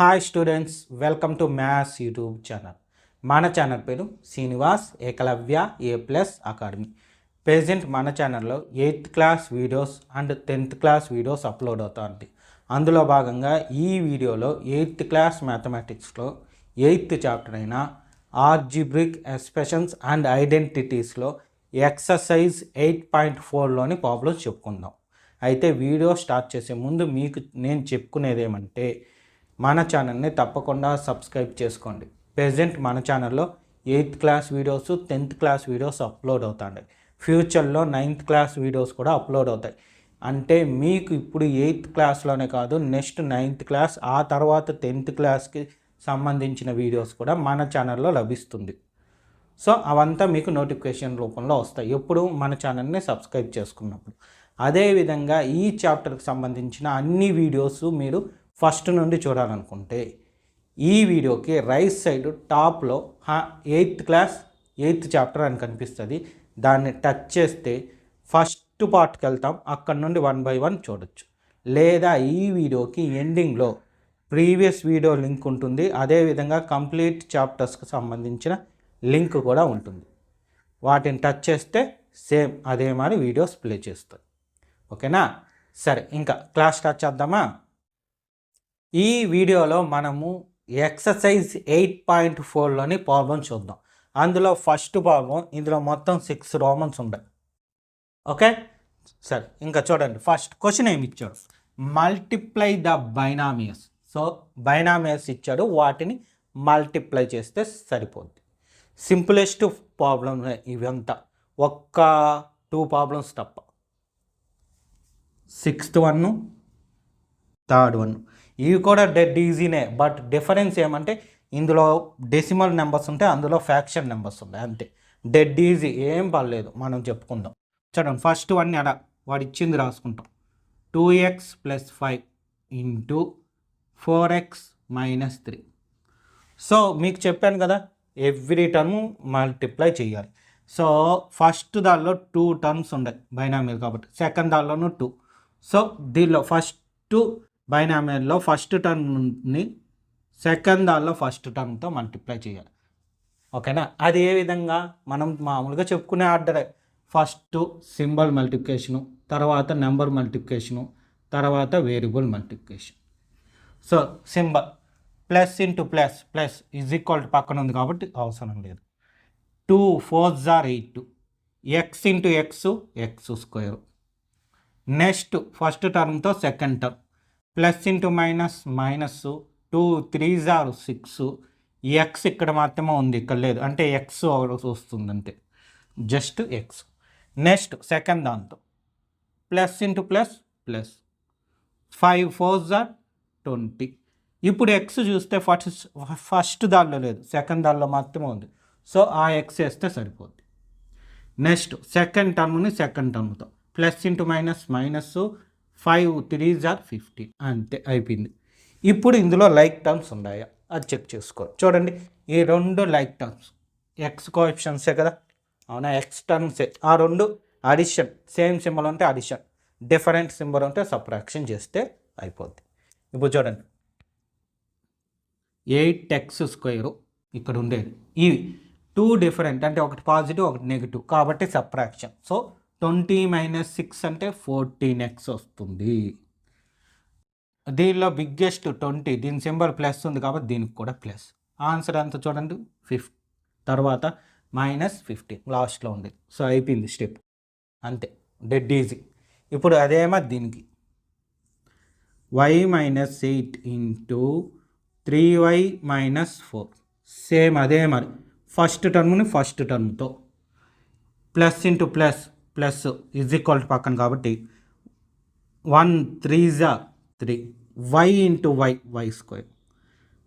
Hi students, welcome to maths YouTube channel. మన ఛానల్ పేరు Srinivas Ekalavya A+ academy. Present మన ఛానల్లో 8th class videos and 10th class videos upload అవుతాయి. అందులో భాగంగా ఈ వీడియోలో 8th క్లాస్ మ్యాథమెటిక్స్లో 8th చాప్టర్ అయిన ఆల్జీబ్రిక్ ఎక్స్ప్రెషన్స్ అండ్ ఐడెంటిటీస్లో ఎక్సర్సైజ్ 8.4లోని ప్రాబ్లమ్స్ చెప్పుకుందాం. అయితే వీడియో స్టార్ట్ చేసే ముందు మీకు నేను చెప్పుకునేది ఏమంటే, మన ఛానల్ని తప్పకుండా సబ్స్క్రైబ్ చేసుకోండి. ప్రెజెంట్ మన ఛానల్లో 8th class videos 10th class videos upload అవుతాయి. ఫ్యూచర్లో 9th క్లాస్ వీడియోస్ కూడా అప్లోడ్ అవుతాయి. అంటే మీకు ఇప్పుడు 8th క్లాస్లోనే కాదు, నెక్స్ట్ 9th క్లాస్, ఆ తర్వాత 10th క్లాస్కి సంబంధించిన వీడియోస్ కూడా మన ఛానల్లో లభిస్తుంది. సో అవంతా మీకు నోటిఫికేషన్ రూపంలో వస్తాయి ఎప్పుడు మన ఛానల్ని సబ్స్క్రైబ్ చేసుకున్నప్పుడు. అదేవిధంగా ఈ చాప్టర్కి సంబంధించిన అన్ని వీడియోస్ మీరు ఫస్ట్ నుండి చూడాలనుకుంటే ఈ వీడియోకి రైట్ సైడ్ టాప్లో 8th క్లాస్ 8th చాప్టర్ అని కనిపిస్తుంది. దాన్ని టచ్ చేస్తే ఫస్ట్ పార్ట్కి వెళ్తాం, అక్కడ నుండి 1 by 1 చూడొచ్చు. లేదా ఈ వీడియోకి ఎండింగ్లో ప్రీవియస్ వీడియో లింక్ ఉంటుంది. అదేవిధంగా కంప్లీట్ చాప్టర్స్కి సంబంధించిన లింక్ కూడా ఉంటుంది. వాటిని టచ్ చేస్తే సేమ్ అదే మరి వీడియోస్ ప్లే చేస్తుంది. ఓకేనా? సరే, ఇంకా క్లాస్ స్టార్ట్ చేద్దామా? ఈ వీడియోలో మనము ఎక్సర్సైజ్ 8.4లోని ప్రాబ్లం చూద్దాం. అందులో ఫస్ట్ ప్రాబ్లం, ఇందులో మొత్తం 6 రోమన్స్ ఉంటాయి. ఓకే, సరే ఇంకా చూడండి. ఫస్ట్ క్వశ్చన్ ఏమి ఇచ్చాడు? Multiply the binomials. So binomials ఇచ్చాడు, వాటిని మల్టిప్లై చేస్తే సరిపోద్ది. సింపులెస్ట్ ప్రాబ్లం ఇవంతా, ఒక్క 2 ప్రాబ్లమ్స్ తప్ప. 6th వన్, 3rd వన్, ఇవి కూడా డెడ్ ఈజీనే. బట్ డిఫరెన్స్ ఏమంటే ఇందులో డెసిమల్ నెంబర్స్ ఉంటాయి, అందులో ఫ్యాక్షన్ నెంబర్స్ ఉంటాయి. అంతే, డెడ్ ఈజీ, ఏం పర్లేదు. మనం చెప్పుకుందాం. చూడండి, ఫస్ట్ వన్ అలా వాడు ఇచ్చింది రాసుకుంటాం. 2x + 5 × 4x - 3. సో మీకు చెప్పాను కదా, ఎవ్రీ టర్మ్ మల్టిప్లై చేయాలి. సో ఫస్ట్ దానిలో 2 టర్మ్స్ ఉన్నాయి బైనామియల్ కాబట్టి, సెకండ్ దానిలోనూ 2. సో దీనిలో ఫస్ట్ బైనామియల్లో ఫస్ట్ టర్మ్ని సెకండ్ దానిలో ఫస్ట్ టర్మ్తో మల్టిప్లై చేయాలి. ఓకేనా? అది ఏ విధంగా మనం మామూలుగా చెప్పుకునే ఆర్డరే. ఫస్ట్ సింబల్ మల్టిప్లికేషను, తర్వాత నెంబర్ మల్టిప్లికేషను, తర్వాత variable multiplication. So symbol plus into plus, plus is equal to పక్కన ఉంది కాబట్టి అవసరం లేదు. 2 4s are 8, x into X, x². Next first టర్మ్తో second term, plus into minus, -2 3s are 6, X ఇక్కడ మాత్రమే ఉంది, ఇక్కడ లేదు, అంటే ఎక్స్ వస్తుంది అంతే, జస్ట్ ఎక్స్. నెక్స్ట్ సెకండ్ దాంతో plus into plus, plus 5 4s are 20. ఇప్పుడు ఎక్స్ చూస్తే ఫస్ట్ దానిలో లేదు, సెకండ్ దానిలో మాత్రమే ఉంది. సో ఆ ఎక్స్ వేస్తే సరిపోద్ది. నెక్స్ట్ సెకండ్ టర్మ్ని సెకండ్ టర్మ్తో plus into minus, -5 3s are 15. అంతే, అయిపోయింది. ఇప్పుడు ఇందులో లైక్ టర్మ్స్ ఉన్నాయా అది చెక్ చేసుకోవాలి. చూడండి, ఈ 2 లైక్ టర్మ్స్ ఎక్స్ కోఎఫిషియన్సే కదా, అవునా? ఎక్స్ టర్మ్సే. ఆ 2 అడిషన్, సేమ్ సింబల్ ఉంటే అడిషన్, డిఫరెంట్ సింబల్ ఉంటే సబ్ట్రాక్షన్ చేస్తే అయిపోద్ది. ఇప్పుడు చూడండి, 8x² ఇక్కడ ఉండేది, ఇవి 2 డిఫరెంట్, అంటే ఒకటి పాజిటివ్ ఒకటి నెగిటివ్ కాబట్టి సబ్ట్రాక్షన్. సో 20 - 6 అంటే 14x వస్తుంది. దీనిలో బిగ్గెస్ట్ 20, దీని సింబల్ ప్లస్ ఉంది కాబట్టి దీనికి కూడా ప్లస్. ఆన్సర్ అంతా చూడండి 50, తర్వాత -15 లాస్ట్లో ఉంది. సో అయిపోయింది స్టెప్, అంతే, డెడ్ ఈజీ. ఇప్పుడు అదేమో దీనికి y - 8 × 3y - 4. సేమ్ అదే మరి, ఫస్ట్ టర్మ్ని ఫస్ట్ టర్మ్తో plus into plus, plus is equal to పక్కన కాబట్టి 1 3s are 3, y ఇంటూ y²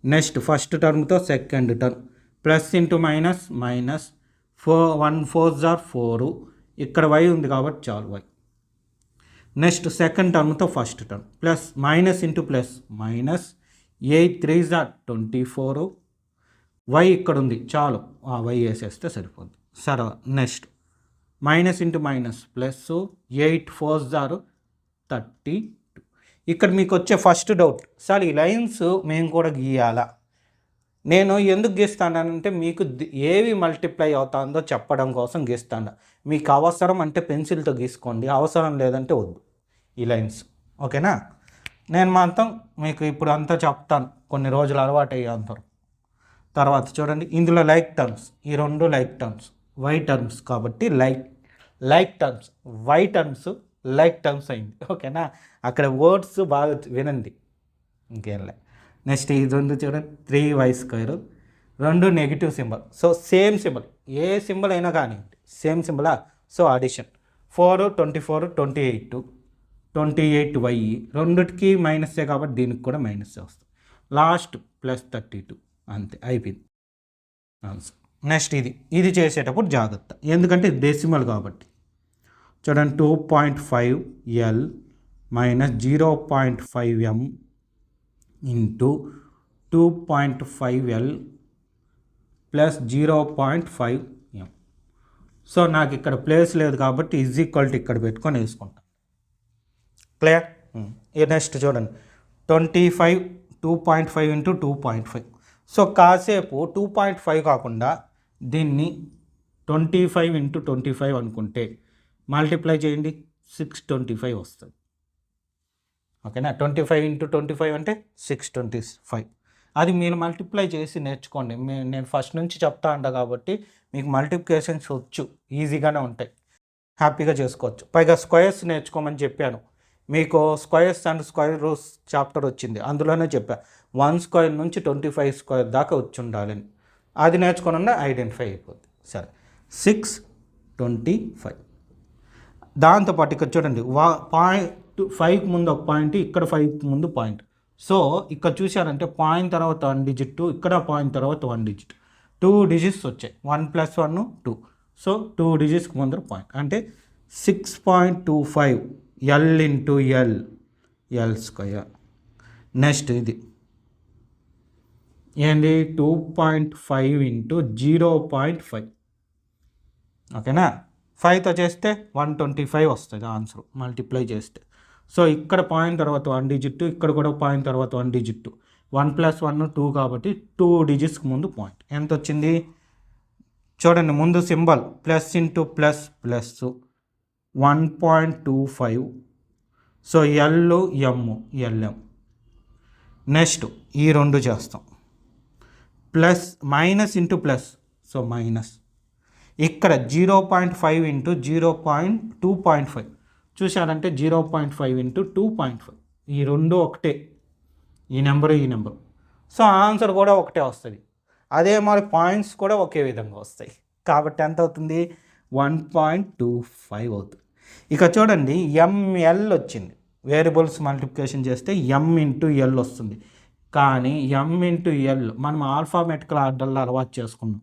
నెక్స్ట్ ఫస్ట్ టర్మ్తో second term plus into minus, -1 4s are 4, ఇక్కడ y ఉంది కాబట్టి చాలు y. నెక్స్ట్ సెకండ్ టర్మ్తో first term plus, minus into plus, -8 3s are 24, y ఇక్కడ ఉంది చాలు, ఆ y వేసేస్తే సరిపోద్ది. సరే, next minus into minus, plus 8 4s are 32. ఇక్కడ మీకు వచ్చే ఫస్ట్ డౌట్, సార్ ఈ లైన్స్ మేము కూడా గీయాలా? నేను ఎందుకు గీస్తానంటే మీకు ఏవి మల్టిప్లై అవుతుందో చెప్పడం కోసం గీస్తాను. మీకు అవసరం అంటే పెన్సిల్తో గీసుకోండి, అవసరం లేదంటే వద్దు ఈ లైన్స్. ఓకేనా? నేను మాత్రం మీకు ఇప్పుడు అంతా చెప్తాను, కొన్ని రోజులు అలవాటు అయ్యేంతరం. తర్వాత చూడండి, ఇందులో లైక్ టర్మ్స్, ఈ రెండు లైక్ టర్మ్స్, వై టర్మ్స్ కాబట్టి like terms, y terms like terms అయింది. ఓకేనా? అక్కడ వర్డ్స్ బాగా వినండి, ఇంకేం లే. నెక్స్ట్ ఈ రెండు చూడండి, 3y², రెండు negative symbol. So same symbol, ఏ సింబల్ అయినా కానీ సేమ్ సింబలా. సో అడిషన్ 4, 24, 28, 28y, రెండుకి మైనస్సే కాబట్టి దీనికి కూడా మైనస్సే వస్తుంది. లాస్ట్ +32, అంతే అయిపోయింది ఆన్సర్. నెక్స్ట్ ఇది చేసేటప్పుడు జాగ్రత్త, ఎందుకంటే డెసిమల్ కాబట్టి. చూడండి, 2.5l minus 0.5m into 2.5l plus 0.5m. So నాకు ఇక్కడ ప్లేస్ లేదు కాబట్టి = ఇక్కడ పెట్టుకొని వేసుకుంటాను. క్లియర్? నెక్స్ట్ చూడండి, 25, 2.5 ఇంటూ 2.5. సో కాసేపు 2.5 కాకుండా దీన్ని 25 ఇంటూ 25 అనుకుంటే మల్టిప్లై చేయండి, 625 వస్తుంది. ఓకేనా? 25 ఇంటూ 25 అంటే 625. అది మీరు మల్టిప్లై చేసి నేర్చుకోండి. నేను ఫస్ట్ నుంచి చెప్తా ఉంటా కాబట్టి మీకు మల్టిప్లికేషన్స్ వచ్చు, ఈజీగానే ఉంటాయి, హ్యాపీగా చేసుకోవచ్చు. పైగా స్క్వేర్స్ నేర్చుకోమని చెప్పాను మీకు. Squares and square roots chapter వచ్చింది, అందులోనే చెప్పా 1² నుంచి 25² దాకా వచ్చి ఉండాలని. అది నేర్చుకున్నా ఐడెంటిఫై అయిపోద్ది. సరే, 625. దాంతోపాటు ఇక్కడ చూడండి, 5కి ముందు ఒక పాయింట్, ఇక్కడ 5కి ముందు పాయింట్. సో ఇక్కడ చూసారంటే పాయింట్ తర్వాత 1 డిజిట్, ఇక్కడ పాయింట్ తర్వాత 1 డిజిట్, 2 డిజిట్స్ వచ్చాయి. 1 + 1 2. సో 2 డిజిట్స్కి ముందర పాయింట్ అంటే 6.25 l ఇంటూ l². నెక్స్ట్ ఇది ఏంటి, 2.5 ఇంటూ 0.5. ఓకేనా? 5తో చేస్తే 125 వస్తుంది ఆన్సర్ మల్టిప్లై చేస్తే. సో ఇక్కడ పాయింట్ తర్వాత 1 డిజిట్, ఇక్కడ కూడా పాయింట్ తర్వాత 1 డిజిట్, 1 + 1 2 కాబట్టి 2 డిజిట్స్కి ముందు పాయింట్. ఎంత వచ్చింది చూడండి, ముందు symbol plus into plus 1.25. So LM. Next ఈ రెండు చేస్తాం, plus minus into plus, so minus. ఇక్కడ 0.5 ఇంటూ 2.5 చూసారంటే 0.5 ఇంటూ 2.5, ఈ రెండు ఒకటే, ఈ నెంబరు. సో ఆన్సర్ కూడా ఒకటే వస్తుంది. అదే మరి పాయింట్స్ కూడా ఒకే విధంగా వస్తాయి కాబట్టి ఎంత అవుతుంది, 1.25 అవుతుంది. ఇక చూడండి, ML వచ్చింది. వేరియబుల్స్ మల్టిప్లికేషన్ చేస్తే M ఇంటూ L వస్తుంది. కానీ M ఇంటూ L మనం ఆల్ఫాబెటికల్ ఆర్డర్లో అలవాటు చేసుకున్నాం,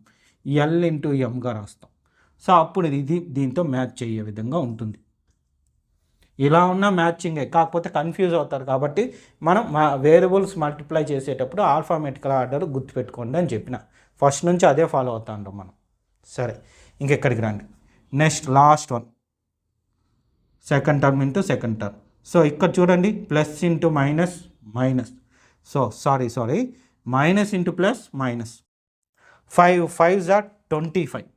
L ఇంటూ Mగా రాస్తాం. సో అప్పుడు ఇది దీంతో మ్యాచ్ అయ్యే విధంగా ఉంటుంది. ఇలా ఉన్న మ్యాచింగే, కాకపోతే కన్ఫ్యూజ్ అవుతారు కాబట్టి మనం వేరియబుల్స్ మల్టిప్లై చేసేటప్పుడు ఆల్ఫాబెటికల్ ఆర్డర్ గుర్తుపెట్టుకోండి అని చెప్పిన. ఫస్ట్ నుంచి అదే ఫాలో అవుతా ఉంటాం మనం. సరే, ఇంకెక్కడికి రండి. Next last one, second term into second term. So ఇక్కడ చూడండి, plus into minus, so sorry minus into plus minus. 5 = 25.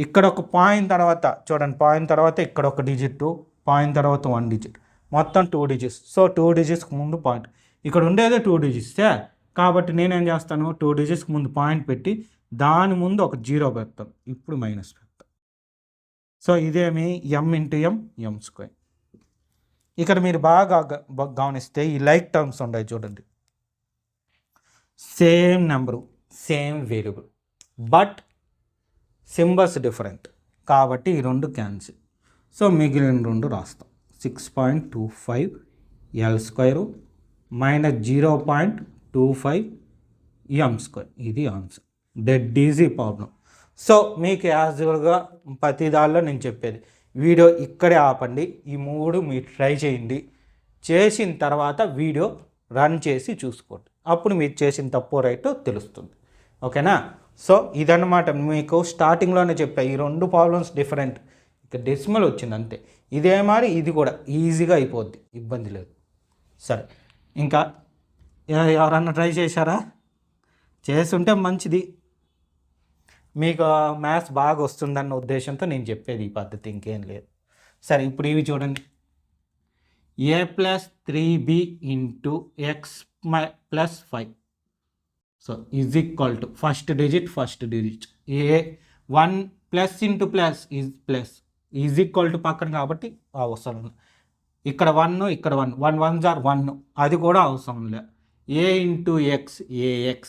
ఇక్కడ ఒక పాయింట్ తర్వాత చూడండి, పాయింట్ తర్వాత ఇక్కడ ఒక డిజిట్, పాయింట్ తర్వాత 1 డిజిట్, మొత్తం 2 డిజిట్స్. సో 2 డిజిట్స్కి ముందు పాయింట్, ఇక్కడ ఉండేదే 2 డిజిట్సే కాబట్టి నేనేం చేస్తాను, 2 డిజిట్స్కి ముందు పాయింట్ పెట్టి దాని ముందు ఒక 0 పెడతాను, ఇప్పుడు మైనస్ పెడతాను. సో ఇదేమి M ఇంటూ M². ఇక్కడ మీరు బాగా గమనిస్తే ఈ లైక్ టర్మ్స్ ఉన్నాయి చూడండి, same number, same variable, but symbols different కాబట్టి ఈ రెండు క్యాన్సిల్. సో మిగిలిన రెండు రాస్తాం, 6.25 l² మైనస్ 0.25 m². ఇది answer. Dead easy problem. So మీకు యాజువల్గా ప్రతి దానిలో నేను చెప్పేది, వీడియో ఇక్కడే ఆపండి, ఈ 3 మీరు ట్రై చేయండి, చేసిన తర్వాత వీడియో రన్ చేసి చూసుకోండి, అప్పుడు మీరు చేసిన తప్పు రైట్ తెలుస్తుంది. ఓకేనా? సో ఇదన్నమాట, మీకు స్టార్టింగ్లోనే చెప్పా, ఈ 2 ప్రాబ్లమ్స్ డిఫరెంట్, ఇక డెసిమల్ వచ్చింది అంతే. ఇదే మరి ఇది కూడా ఈజీగా అయిపోద్ది, ఇబ్బంది లేదు. సరే, ఇంకా ఎవరన్నా ట్రై చేశారా? చేస్తుంటే మంచిది, మీకు మ్యాథ్స్ బాగా వస్తుందన్న ఉద్దేశంతో నేను చెప్పేది ఈ పద్ధతి, ఇంకేం లేదు. సరే, ఇప్పుడు ఇవి చూడండి. a + 3b × x + 5. So is equal to first digit A 1 plus into plus is equal to పక్కన కాబట్టి అవసరం. ఇక్కడ 1 ఇక్కడ 1 1 1s are 1, అది కూడా అవసరం లే. a × x ax,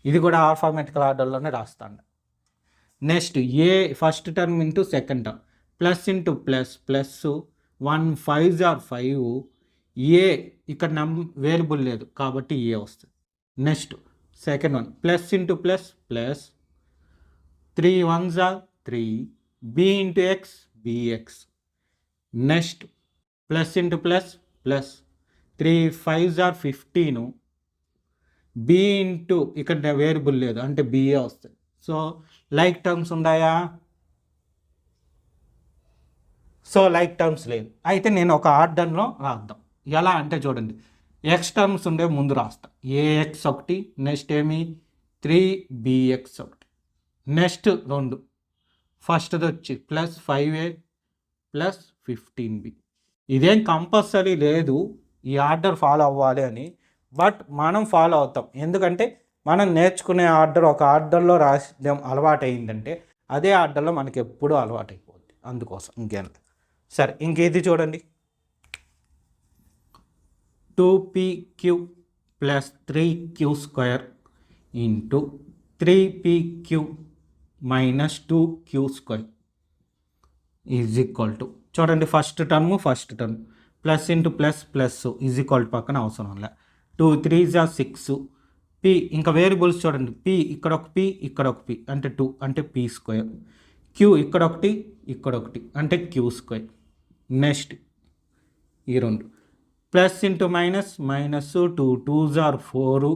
ఇది కూడా ఆల్ఫాబెటికల్ ఆర్డర్లోనే రాస్తాను. Next A first term into second term, plus into plus 1 5s are 5, ఏ ఇక్కడ వేరియబుల్ లేదు కాబట్టి ఏ వస్తుంది. Next second one, plus into plus 3 1s are 3, b into X bx. Next plus into plus 3 5s are 15, b into ఇక్కడ variable లేదు అంటే BA వస్తుంది. So like terms ఉన్నాయా? So like terms లేదు. అయితే నేను ఒక ఆర్డర్లో రాద్దాం. ఎలా అంటే చూడండి, ఎక్స్ టర్మ్స్ ఉండే ముందు రాస్తా. ఏఎక్స్ ఒకటి, నెక్స్ట్ ఏమి 3bx ఒకటి, నెక్స్ట్ 2, ఫస్ట్ది వచ్చి +5a + 15b. ఇదేం కంపల్సరీ లేదు ఈ ఆర్డర్ ఫాలో అవ్వాలి అని, బట్ మనం ఫాలో అవుతాం. ఎందుకంటే మనం నేర్చుకునే ఆర్డర్ ఒక ఆర్డర్లో రాయడం అలవాటు అయిందంటే అదే ఆర్డర్లో మనకి ఎప్పుడూ అలవాటు అయిపోద్ది, అందుకోసం ఇంకేం. సరే, ఇంక ఇది చూడండి. 2pq + 3q² × 3pq - 2q² is equal to, చూడండి first term plus into plus is equal to పక్కన అవసరం లే. 2 3s are 6, p ఇంకా వేరియబుల్స్ చూడండి, p ఇక్కడ ఒక p ఇక్కడ ఒక p అంటే 2 అంటే p², q ఇక్కడ ఒకటి అంటే q². నెక్స్ట్ ఈ 2 plus into minus 2 2s are 4,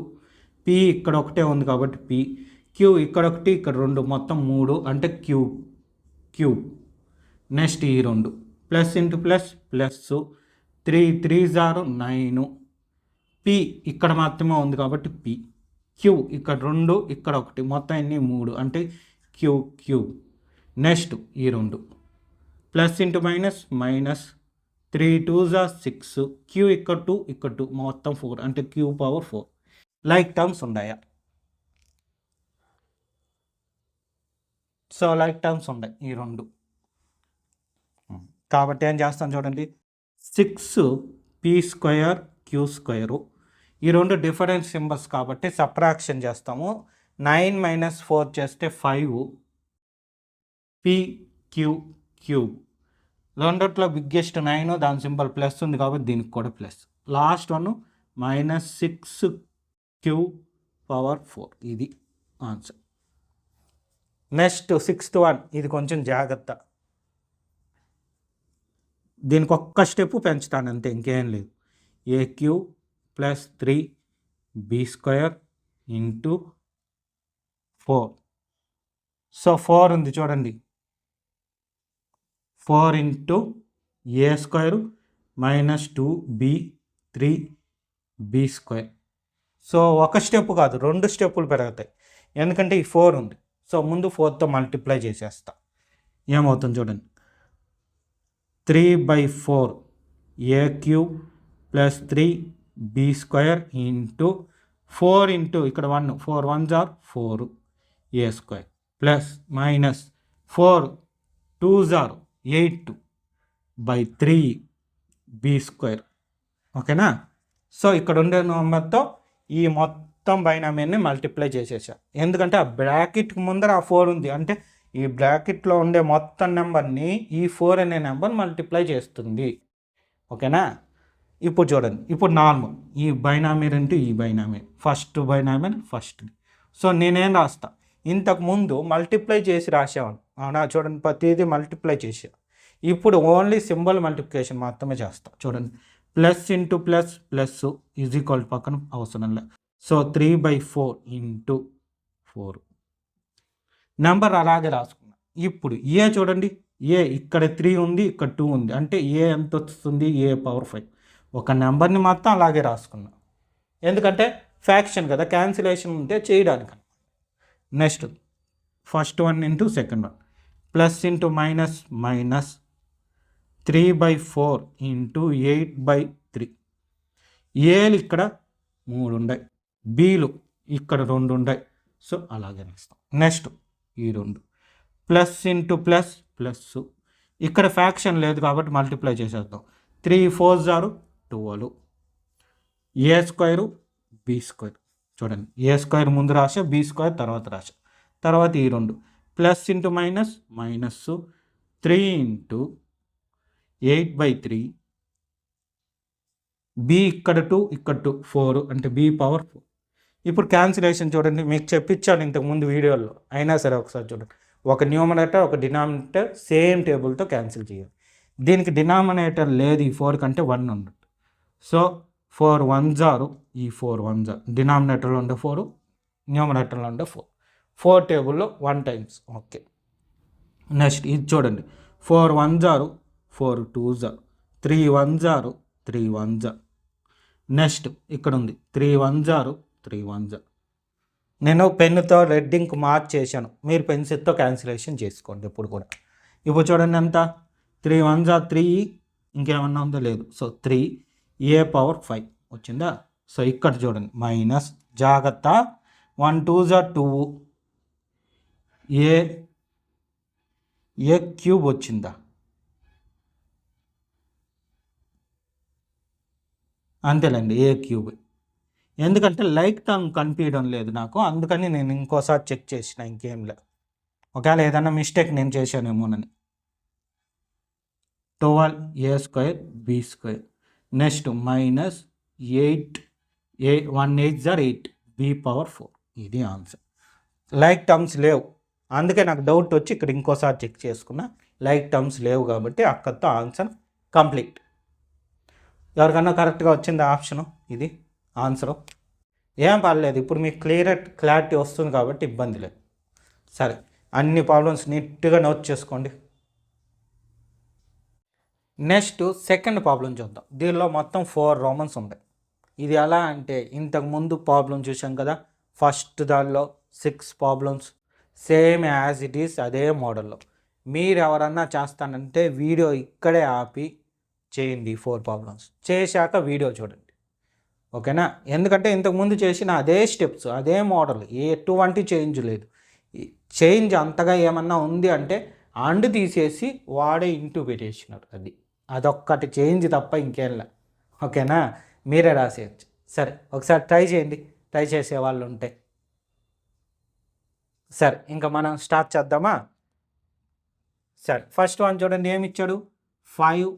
p ఇక్కడ ఒకటే ఉంది కాబట్టి p, q ఇక్కడ ఒకటి ఇక్కడ 2 మొత్తం 3 అంటే క్యూబ్. నెక్స్ట్ ఈ 2 plus into plus 3 3s are 9, p ఇక్కడ మాత్రమే ఉంది కాబట్టి p, q ఇక్కడ 2 ఇక్కడ ఒకటి మొత్తం ఎన్ని 3 అంటే క్యూబ్. నెక్స్ట్ ఈ 2 plus into minus 3 2s are 6, q ఇక్కడ 2 మొత్తం 4 అంటే q⁴. లైక్ టర్మ్స్ ఉన్నాయా? సో లైక్ టర్మ్స్ ఉన్నాయి ఈ 2, కాబట్టి ఏం చేస్తాం చూడండి, 6p² q². ఈ 2 డిఫరెంట్ సింబల్స్ కాబట్టి సబ్ట్రాక్షన్ చేస్తాము. 9 - 4 చేస్తే 5, p³ రెండిట్లో బిగ్గెస్ట్ 9, దాని సింబల్ ప్లస్ ఉంది కాబట్టి దీనికి కూడా ప్లస్. లాస్ట్ వన్ -6q⁴, ఇది ఆన్సర్. నెక్స్ట్ 6th వన్, ఇది కొంచెం జాగ్రత్త, దీనికి ఒక్క స్టెప్ పెంచుతాను అంతే, ఇంకేం లేదు. aq + 3b² × 4. సో 4 ఉంది చూడండి, 4 × a² - 2b 3b². సో ఒక స్టెప్ కాదు 2 స్టెప్పులు పెరుగుతాయి, ఎందుకంటే ఈ 4 ఉంది. సో ముందు 4తో మల్టిప్లై చేసేస్తా, ఏమవుతుంది చూడండి. 3/4 aq + 3b² × 4 × ఇక్కడ 1 4 1s are 4 a² plus minus 4 2s are 8/3b². ఓకేనా? సో ఇక్కడ ఉండే నెంబర్తో ఈ మొత్తం బైనామియన్ని మల్టిప్లై చేసేసా, ఎందుకంటే ఆ బ్రాకెట్కి ముందర ఆ 4 ఉంది అంటే ఈ బ్రాకెట్లో ఉండే మొత్తం నెంబర్ని ఈ 4 అనే నెంబర్ మల్టిప్లై చేస్తుంది. ఓకేనా? ఇప్పుడు చూడండి, ఇప్పుడు నార్మల్ ఈ బైనామియల్ ఇంటూ ఈ binomial, first binomial first. So నేనేం రాస్తా, ఇంతకుముందు మల్టిప్లై చేసి రాసేవాను, అవునా? చూడండి ప్రతిదీ మల్టిప్లై చేసా. ఇప్పుడు ఓన్లీ సింబల్ మల్టిప్లికేషన్ మాత్రమే చేస్తా. చూడండి, plus into plus is equal పక్కన అవసరం లే. సో 3/4 × 4 నెంబర్ అలాగే రాసుకున్నా. ఇప్పుడు ఏ చూడండి, ఏ ఇక్కడ 3 ఉంది, ఇక్కడ 2 ఉంది, అంటే ఏ ఎంత వస్తుంది, ఏ పవర్ 5. ఒక నెంబర్ని మొత్తం అలాగే రాసుకున్నాం, ఎందుకంటే ఫ్యాక్షన్ కదా, క్యాన్సిలేషన్ ఉంటే చేయడానికి. Next first one into second one, plus into minus minus 3/4 into 8/3. ఏలు ఇక్కడ 3 ఉన్నాయి, బీలు ఇక్కడ 2 ఉన్నాయి, సో అలాగే ఇస్తాం. నెక్స్ట్ ఈ 2 ప్లస్ ఇంటూ ప్లస్ ప్లస్, ఇక్కడ ఫ్యాక్షన్ లేదు కాబట్టి మల్టిప్లై చేసేద్దాం. 3 4 జారు 12, ఏ స్క్వేరు బి స్క్వేర్. చూడండి, ఏ స్క్వేర్ ముందు రాసా, బి స్క్వేర్ తర్వాత రాసా. తర్వాత ఈ 2 plus into minus minus 3 into 8/3, B ఇక్కడ 2 ఇక్కడ 2 4, అంటే బి పవర్ 4. ఇప్పుడు క్యాన్సిలేషన్ చూడండి, మీకు చెప్పించాను ఇంతకుముందు వీడియోలో, అయినా సరే ఒకసారి చూడండి. ఒక న్యూమరేటర్ ఒక డినామినేటర్ సేమ్ టేబుల్తో క్యాన్సిల్ చేయాలి. దీనికి డినామినేటర్ లేదు, ఈ 4 కంటే 1 ఉండదు. సో 4 1 జారు, ఈ 4 1 జారు, డినామినేటర్లో ఉండే 4, న్యూమరేటర్లో ఉండే 4, 4 టేబుల్లో 1 టైమ్స్. ఓకే, నెక్స్ట్ ఇది చూడండి, 4 1 జారు 4 2 జారు, 3 1 జారు 3 1 జారు. నెక్స్ట్ ఇక్కడ ఉంది 3 1 జారు 3 1 జారు. నేను పెన్నుతో రెడ్ ఇంక్ మార్క్ చేశాను, మీరు పెన్సిల్తో క్యాన్సిలేషన్ చేసుకోండి ఎప్పుడు కూడా. ఇప్పుడు చూడండి ఎంత, 3 1 జారు 3, ఇంకేమన్నా ఉందో లేదు, సో 3 ఏ పవర్ 5 వచ్చిందా. సో ఇక్కడ చూడండి మైనస్, జాగ్రత్త, 1 2 జారు 2, ఏ క్యూబ్ వచ్చిందా, అంతేలేండి ఏ క్యూబ్. ఎందుకంటే లైక్ టర్మ్ కనిపించడం లేదు నాకు, అందుకని నేను ఇంకోసారి చెక్ చేసిన, ఇంకేం లేదు. ఒకవేళ ఏదైనా మిస్టేక్ నేను చేశానేమోనని. 12 A square B square. Next minus 8 1 8 జార్ 8, బి పవర్ 4. ఇది ఆన్సర్. లైక్ టర్మ్స్ లేవు, అందుకే నాకు డౌట్ వచ్చి ఇక్కడ ఇంకోసారి చెక్ చేసుకున్నా. లైక్ టర్మ్స్ లేవు కాబట్టి అక్కడితో ఆన్సర్ కంప్లీట్. ఎవరికన్నా కరెక్ట్గా వచ్చింది ఆప్షను, ఇది ఆన్సరు. ఏం పర్లేదు, ఇప్పుడు మీకు క్లారిటీ వస్తుంది కాబట్టి ఇబ్బంది లేదు. సరే, అన్ని ప్రాబ్లమ్స్ నీట్గా నోట్ చేసుకోండి. నెక్స్ట్ సెకండ్ ప్రాబ్లం చూద్దాం. దీనిలో మొత్తం 4 రోమన్స్ ఉంటాయి. ఇది ఎలా అంటే, ఇంతకుముందు ప్రాబ్లం చూసాం కదా, ఫస్ట్ దానిలో 6 problems same as it is అదే మోడల్లో. మీరు ఎవరన్నా చేస్తానంటే వీడియో ఇక్కడే ఆపి చేయండి. 4 ప్రాబ్లమ్స్ చేశాక వీడియో చూడండి, ఓకేనా? ఎందుకంటే ఇంతకుముందు చేసిన అదే స్టెప్స్, అదే మోడల్, ఎటువంటి చేంజ్ లేదు. చేంజ్ అంతగా ఏమన్నా ఉంది అంటే అండ్ తీసేసి వాడే ఇంటూ పెట్టేసినారు, అదొక్కటి చేంజ్ తప్ప ఇంకేం లే, ఓకేనా? మీరే రాసేయచ్చు. సరే, ఒకసారి ట్రై చేయండి, ట్రై చేసే వాళ్ళు ఉంటే. సరే, ఇంకా మనం స్టార్ట్ చేద్దామా? సరే, ఫస్ట్ వన్ చూడండి, ఏమి ఇచ్చాడు, 5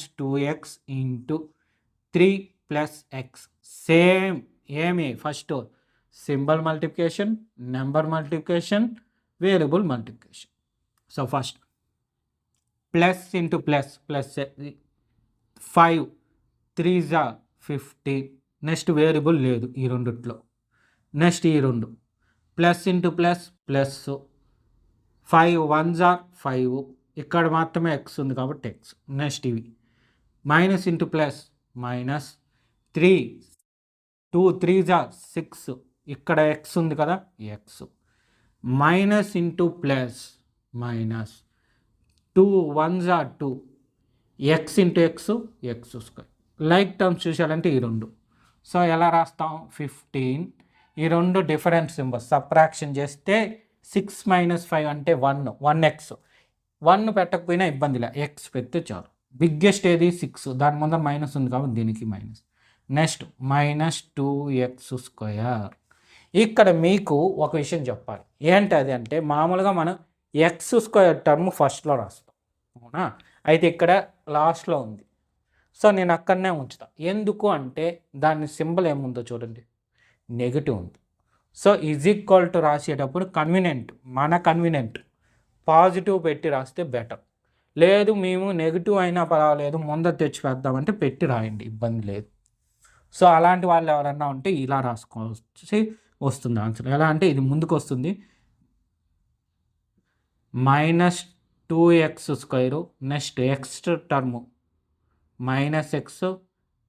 - 2x ఇంటూ 3 + x. సేమ్, ఏమి first symbol multiplication, number multiplication, variable multiplication. So first plus into plus, plus 5 3 = 15. Next variable లేదు ఈ రెండిట్లో. నెక్స్ట్ ఈ 2 ప్లస్ ఇంటూ ప్లస్ ప్లస్, 5 1 = 5, ఇక్కడ మాత్రమే ఎక్స్ ఉంది కాబట్టి ఎక్స్. నెక్స్ట్ ఇవి మైనస్ ఇంటూ ప్లస్ మైనస్ 3 2 3 = 6, ఇక్కడ ఎక్స్ ఉంది కదా X. Minus into plus minus 2 1 = 2, X into X X square. Like terms చూసారంటే ఈ 2. సో ఎలా రాస్తాం, 15. ఈ 2 డిఫరెంట్ సింబల్స్, సబ్ట్రాక్షన్ చేస్తే 6 - 5 అంటే 1x. 1 పెట్టకపోయినా ఇబ్బంది లే, ఎక్స్ పెడితే చాలు. బిగ్గెస్ట్ ఏది 6, దాని ముందర మైనస్ ఉంది కాబట్టి దీనికి మైనస్. Next -2x². ఇక్కడ మీకు ఒక విషయం చెప్పాలి, ఏంటి అది అంటే, మామూలుగా మనం x² టర్మ్ ఫస్ట్లో రాస్తాం, అవునా? అయితే ఇక్కడ లాస్ట్లో ఉంది, సో నేను అక్కడనే ఉంచుతా. ఎందుకు అంటే దాని సింబల్ ఏముందో చూడండి, నెగిటివ్ ఉంది. సో = రాసేటప్పుడు మన కన్వీనియంట్ పాజిటివ్ పెట్టి రాస్తే బెటర్. లేదు మేము నెగిటివ్ అయినా పర్వాలేదు ముందర తెచ్చి వేద్దామంటే పెట్టి రాయండి, ఇబ్బంది లేదు. సో అలాంటి వాళ్ళు ఎవరన్నా ఉంటే ఇలా రాసుకోవాల్సి వస్తుంది ఆన్సర్. ఎలా అంటే ఇది ముందుకు వస్తుంది, minus 2x², next x term minus x,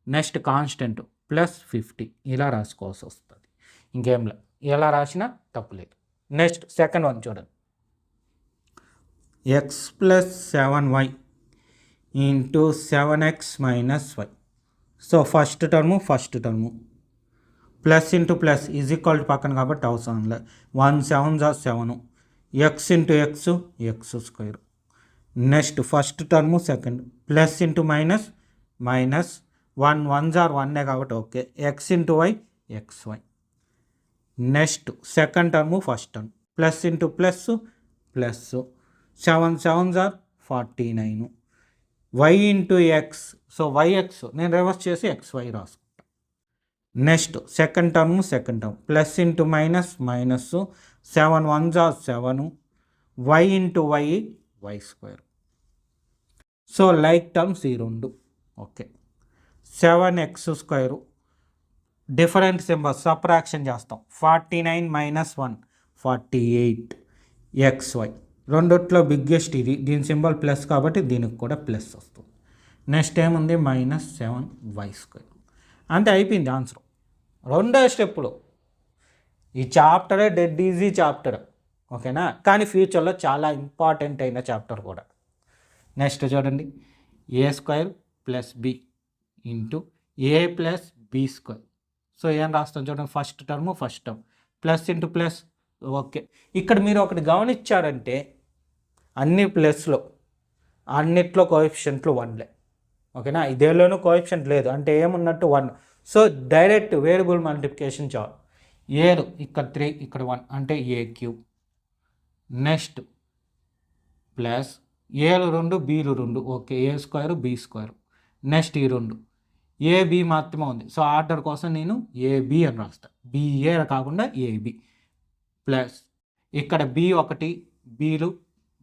next constant plus 50 ఇలా రాసుకోవాల్సి వస్తుంది. ఇంకేం లేదు, ఎలా రాసినా తప్పులేదు. నెక్స్ట్ సెకండ్ వన్ చూడండి. x plus 7y into 7x minus y. So first term plus into plus is equal to పక్కన కాబట్టి అవసరం లేదు. 1 7 7, x into X x². Next first term second plus into minus 1 1 1 కాబట్టి okay, x into y xy. Next second term first term plus into plus 7 7 49, y into X. So yx నేను reverse చేసి xy రాసుకుంటాను. Next second term plus into minus 7 1 7, y ఇంటూ y² so like terms ఈ రెండు okay. 7x² different symbol subtraction చేస్తాం. 49 minus 1 48 xy. రెండిట్లో biggest ఇది, దీని సింబల్ ప్లస్ కాబట్టి దీనికి కూడా ప్లస్ వస్తుంది. నెక్స్ట్ ఏముంది మైనస్ 7y². అంతే, అయిపోయింది ఆన్సర్. రెండో స్టెప్లో ఈ చాప్టరే డెడ్ ఈజీ చాప్టర్ ఓకేనా, కానీ ఫ్యూచర్లో చాలా ఇంపార్టెంట్ అయిన చాప్టర్ కూడా. నెక్స్ట్ చూడండి, a² plus b into a plus b². So ఏం రాస్తాం చూడండి, first term plus into plus okay. ఇక్కడ మీరు ఒకటి గమనించారంటే అన్ని ప్లస్లో అన్నిట్లో కోఎఫిషియంట్లు 1లే ఓకేనా, ఇదేలోనూ కోఎఫిషియంట్ లేదు అంటే ఏమున్నట్టు 1. సో డైరెక్ట్ వేరియబుల్ మల్టిప్లికేషన్ చాలు. ఏలు ఇక్కడ 3 ఇక్కడ 1 అంటే a³. నెక్స్ట్ ప్లస్ ఏలు 2 బీలు 2 ఓకే, a² b². నెక్స్ట్ ఈ 2 ఏబి మాత్రమే ఉంది, సో ఆర్డర్ కోసం నేను ఏబి అని రాస్తాను, బిఏ కాకుండా ఏబి. ప్లస్ ఇక్కడ b1 బీలు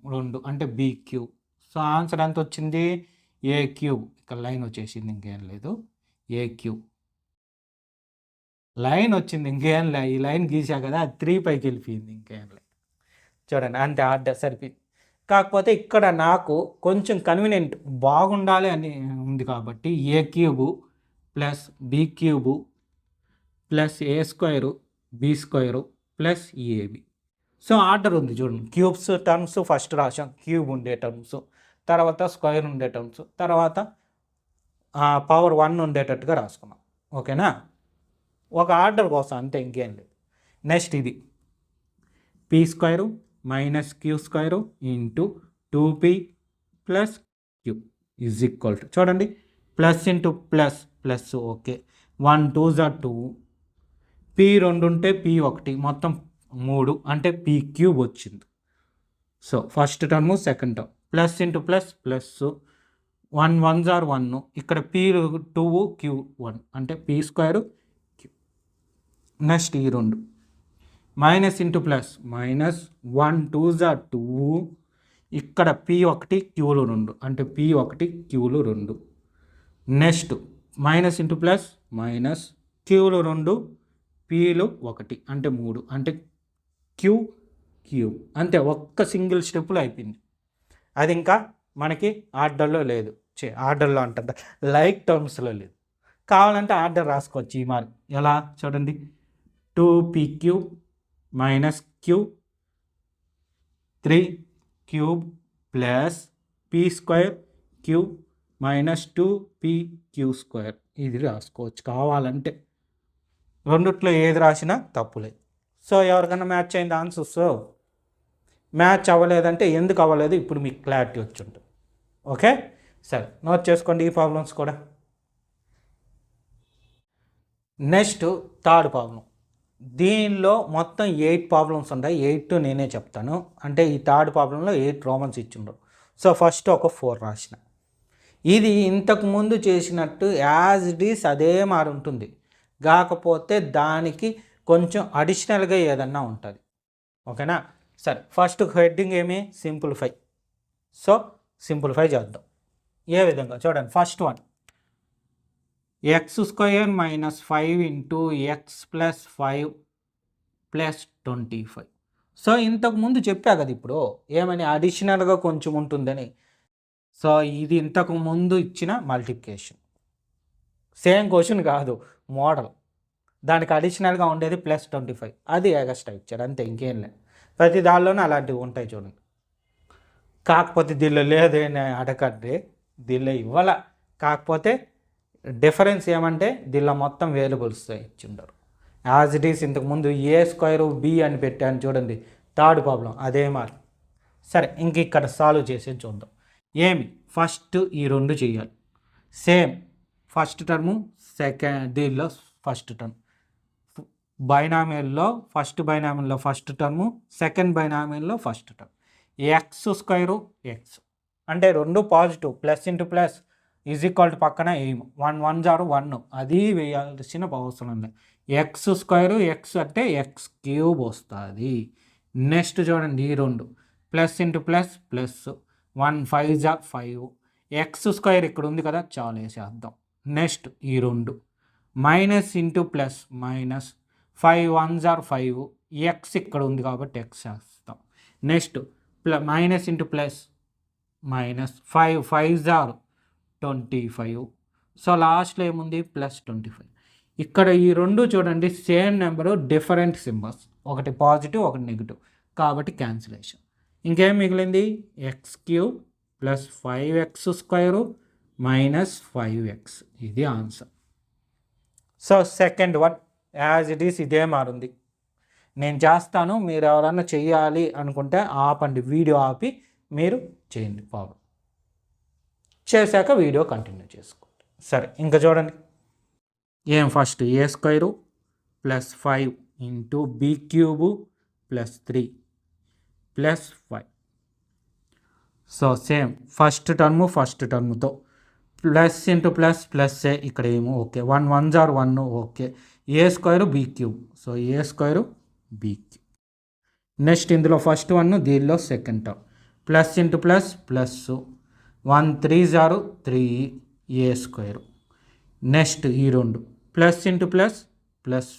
2 అంటే b³ సో ఆన్సర్ ఎంత వచ్చింది a³ ఇక్కడ లైన్ వచ్చేసింది, ఇంకేం లేదు a³ లైన్ వచ్చింది, ఇంకేం లే. ఈ లైన్ గీసా కదా, అది 3 పైకి వెళ్ళిపోయింది, ఇంకేం లేదు. చూడండి అంతే, ఆర్డర్ సరిపోయింది. కాకపోతే ఇక్కడ నాకు కొంచెం కన్వీనియంట్ బాగుండాలి అని ఉంది కాబట్టి a³ plus b³ plus a² b² plus AB. So order ఉంది చూడండి, క్యూబ్స్ టర్మ్స్ ఫస్ట్ రాసాం, క్యూబ్ ఉండే టర్మ్స్, తర్వాత స్క్వేర్ ఉండే టర్మ్స్, తర్వాత పవర్ 1 ఉండేటట్టుగా రాసుకున్నాం ఓకేనా, ఒక ఆర్డర్ కోసం అంతే, ఇంకేం లేదు. నెక్స్ట్ ఇది p² minus q² into 2p plus q is equal to చూడండి plus into plus okay, 1 2 2, p 2 ఉంటే p1 మొత్తం 3 అంటే p³ వచ్చింది. So first term second term plus into plus 1 1 1, ఇక్కడ p2 q1 అంటే p². నెక్స్ట్ ఈ 2 మైనస్ ఇంటూ ప్లస్ మైనస్ 1 2 2, ఇక్కడ p1 qలు 2 అంటే p1 qలు 2. Next minus into plus minus qలు 2 pలు 1 అంటే 3 అంటే q³ అంతే, ఒక్క సింగిల్ స్టెప్లో అయిపోయింది. అది ఇంకా మనకి ఆర్డర్లో లేదు, ఆర్డర్లో అంటుందా లైక్ టర్మ్స్లో లేదు. కావాలంటే ఆర్డర్ రాసుకోవచ్చు ఈ మార్క్ ఎలా చూడండి, 2p³ minus q 3³ plus p² minus 2pq². ఇది రాసుకోవచ్చు కావాలంటే, రెండిట్లో ఏది రాసినా తప్పులేదు. సో ఎవరికైనా మ్యాచ్ అయింది ఆన్సర్స్, మ్యాచ్ అవ్వలేదంటే ఎందుకు అవ్వలేదు ఇప్పుడు మీకు క్లారిటీ వచ్చి ఉంటుంది ఓకే. సరే నోట్ చేసుకోండి ఈ ప్రాబ్లమ్స్ కూడా. నెక్స్ట్ థర్డ్ ప్రాబ్లం, దీనిలో మొత్తం 8 ప్రాబ్లమ్స్ ఉంటాయి, 8 నేనే చెప్తాను. అంటే ఈ థర్డ్ ప్రాబ్లంలో 8 రోమన్స్ ఇచ్చిండ్రు. సో ఫస్ట్ ఒక 4 రాసిన, ఇది ఇంతకుముందు చేసినట్టు యాజ్ ఇట్ ఈస్ అదే మారి ఉంటుంది, కాకపోతే దానికి కొంచెం అడిషనల్గా ఏదన్నా ఉంటుంది ఓకేనా. సరే ఫస్ట్ హెడ్డింగ్ ఏమి సింప్లిఫై. సో సింప్లిఫై చేద్దాం. ఏ విధంగా చూడండి, first one x² minus 5 into x plus 5 plus 25. So ఇంతకుముందు చెప్పా కదా ఇప్పుడు ఏమని అడిషనల్గా కొంచెం ఉంటుందని. సో ఇది ఇంతకు ముందు ఇచ్చిన మల్టిప్లికేషన్, సేమ్ క్వశ్చన్ కాదు, మోడల్. దానికి అడిషనల్గా ఉండేది +25, అది ఎగస్ట్రా ఇచ్చాడు అంతే, ఇంకేం లేదు. ప్రతి దానిలోనూ అలాంటివి ఉంటాయి చూడండి. కాకపోతే దీనిలో లేదని అడగండి, దీనిలో ఇవ్వాల. కాకపోతే డిఫరెన్స్ ఏమంటే దీనిలో మొత్తం వేరియబుల్స్ ఇచ్చిండరు. యాజ్ ఇట్ ఈస్ ఇంతకుముందు A² B అని పెట్టాను చూడండి, థర్డ్ ప్రాబ్లం అదే మార్క్. సరే ఇంక ఇక్కడ సాల్వ్ చేసి చూద్దాం. ఏమి ఫస్ట్ ఈ రెండు చేయాలి. సేమ్ ఫస్ట్ టర్ము సెకండ్, దీనిలో ఫస్ట్ టర్మ్, బైనామియల్లో ఫస్ట్ బైనామియల్లో ఫస్ట్ టర్ము, సెకండ్ బైనామియల్లో ఫస్ట్ టర్మ్. x² x అంటే రెండు positive, plus into plus is equal to పక్కన ఎయిమ్ 1 1 0 1, అది వేయాల్సిన అవసరం లేదు. x² x అంటే x³ వస్తుంది. నెక్స్ట్ చూడండి ఈ రెండు plus into plus plus 1 5 5, x² ఇక్కడ ఉంది కదా, చాలు వేసేద్దాం. నెక్స్ట్ ఈ రెండు minus into plus minus 5 1 5, x ఇక్కడ ఉంది కాబట్టి x వేస్తాం. Next minus into plus minus 5 5 25. So లాస్ట్లో ఏముంది +25. ఇక్కడ ఈ రెండు చూడండి సేమ్ నెంబరు, డిఫరెంట్ సింబల్స్, ఒకటి పాజిటివ్ ఒకటి నెగిటివ్ కాబట్టి క్యాన్సిలేషన్. ఇంకేం మిగిలింది x³ + 5x² - 5x, ఇది answer. So second one as it is ఇదే మారుంది. నేను చేస్తాను, మీరు ఎవరన్నా చెయ్యాలి అనుకుంటే ఆపండి, వీడియో ఆపి మీరు చేయండి ప్రాబ్లం. చేశాక వీడియో కంటిన్యూ చేసుకోండి. సరే ఇంకా చూడండి, ఏం first A² + 5 × B³ + 3 + 5. So same first టర్మ్తో ప్లస్ ఇంటూ ప్లస్ ప్లస్ ఇక్కడ ఏమో okay, 1 1 0 1 okay, A² B³. So A² B³. Next ఇందులో ఫస్ట్ వన్, దీనిలో second term, plus into plus plus 1 3 0 3 A². Next ఈ రెండు ప్లస్ ఇంటూ ప్లస్ ప్లస్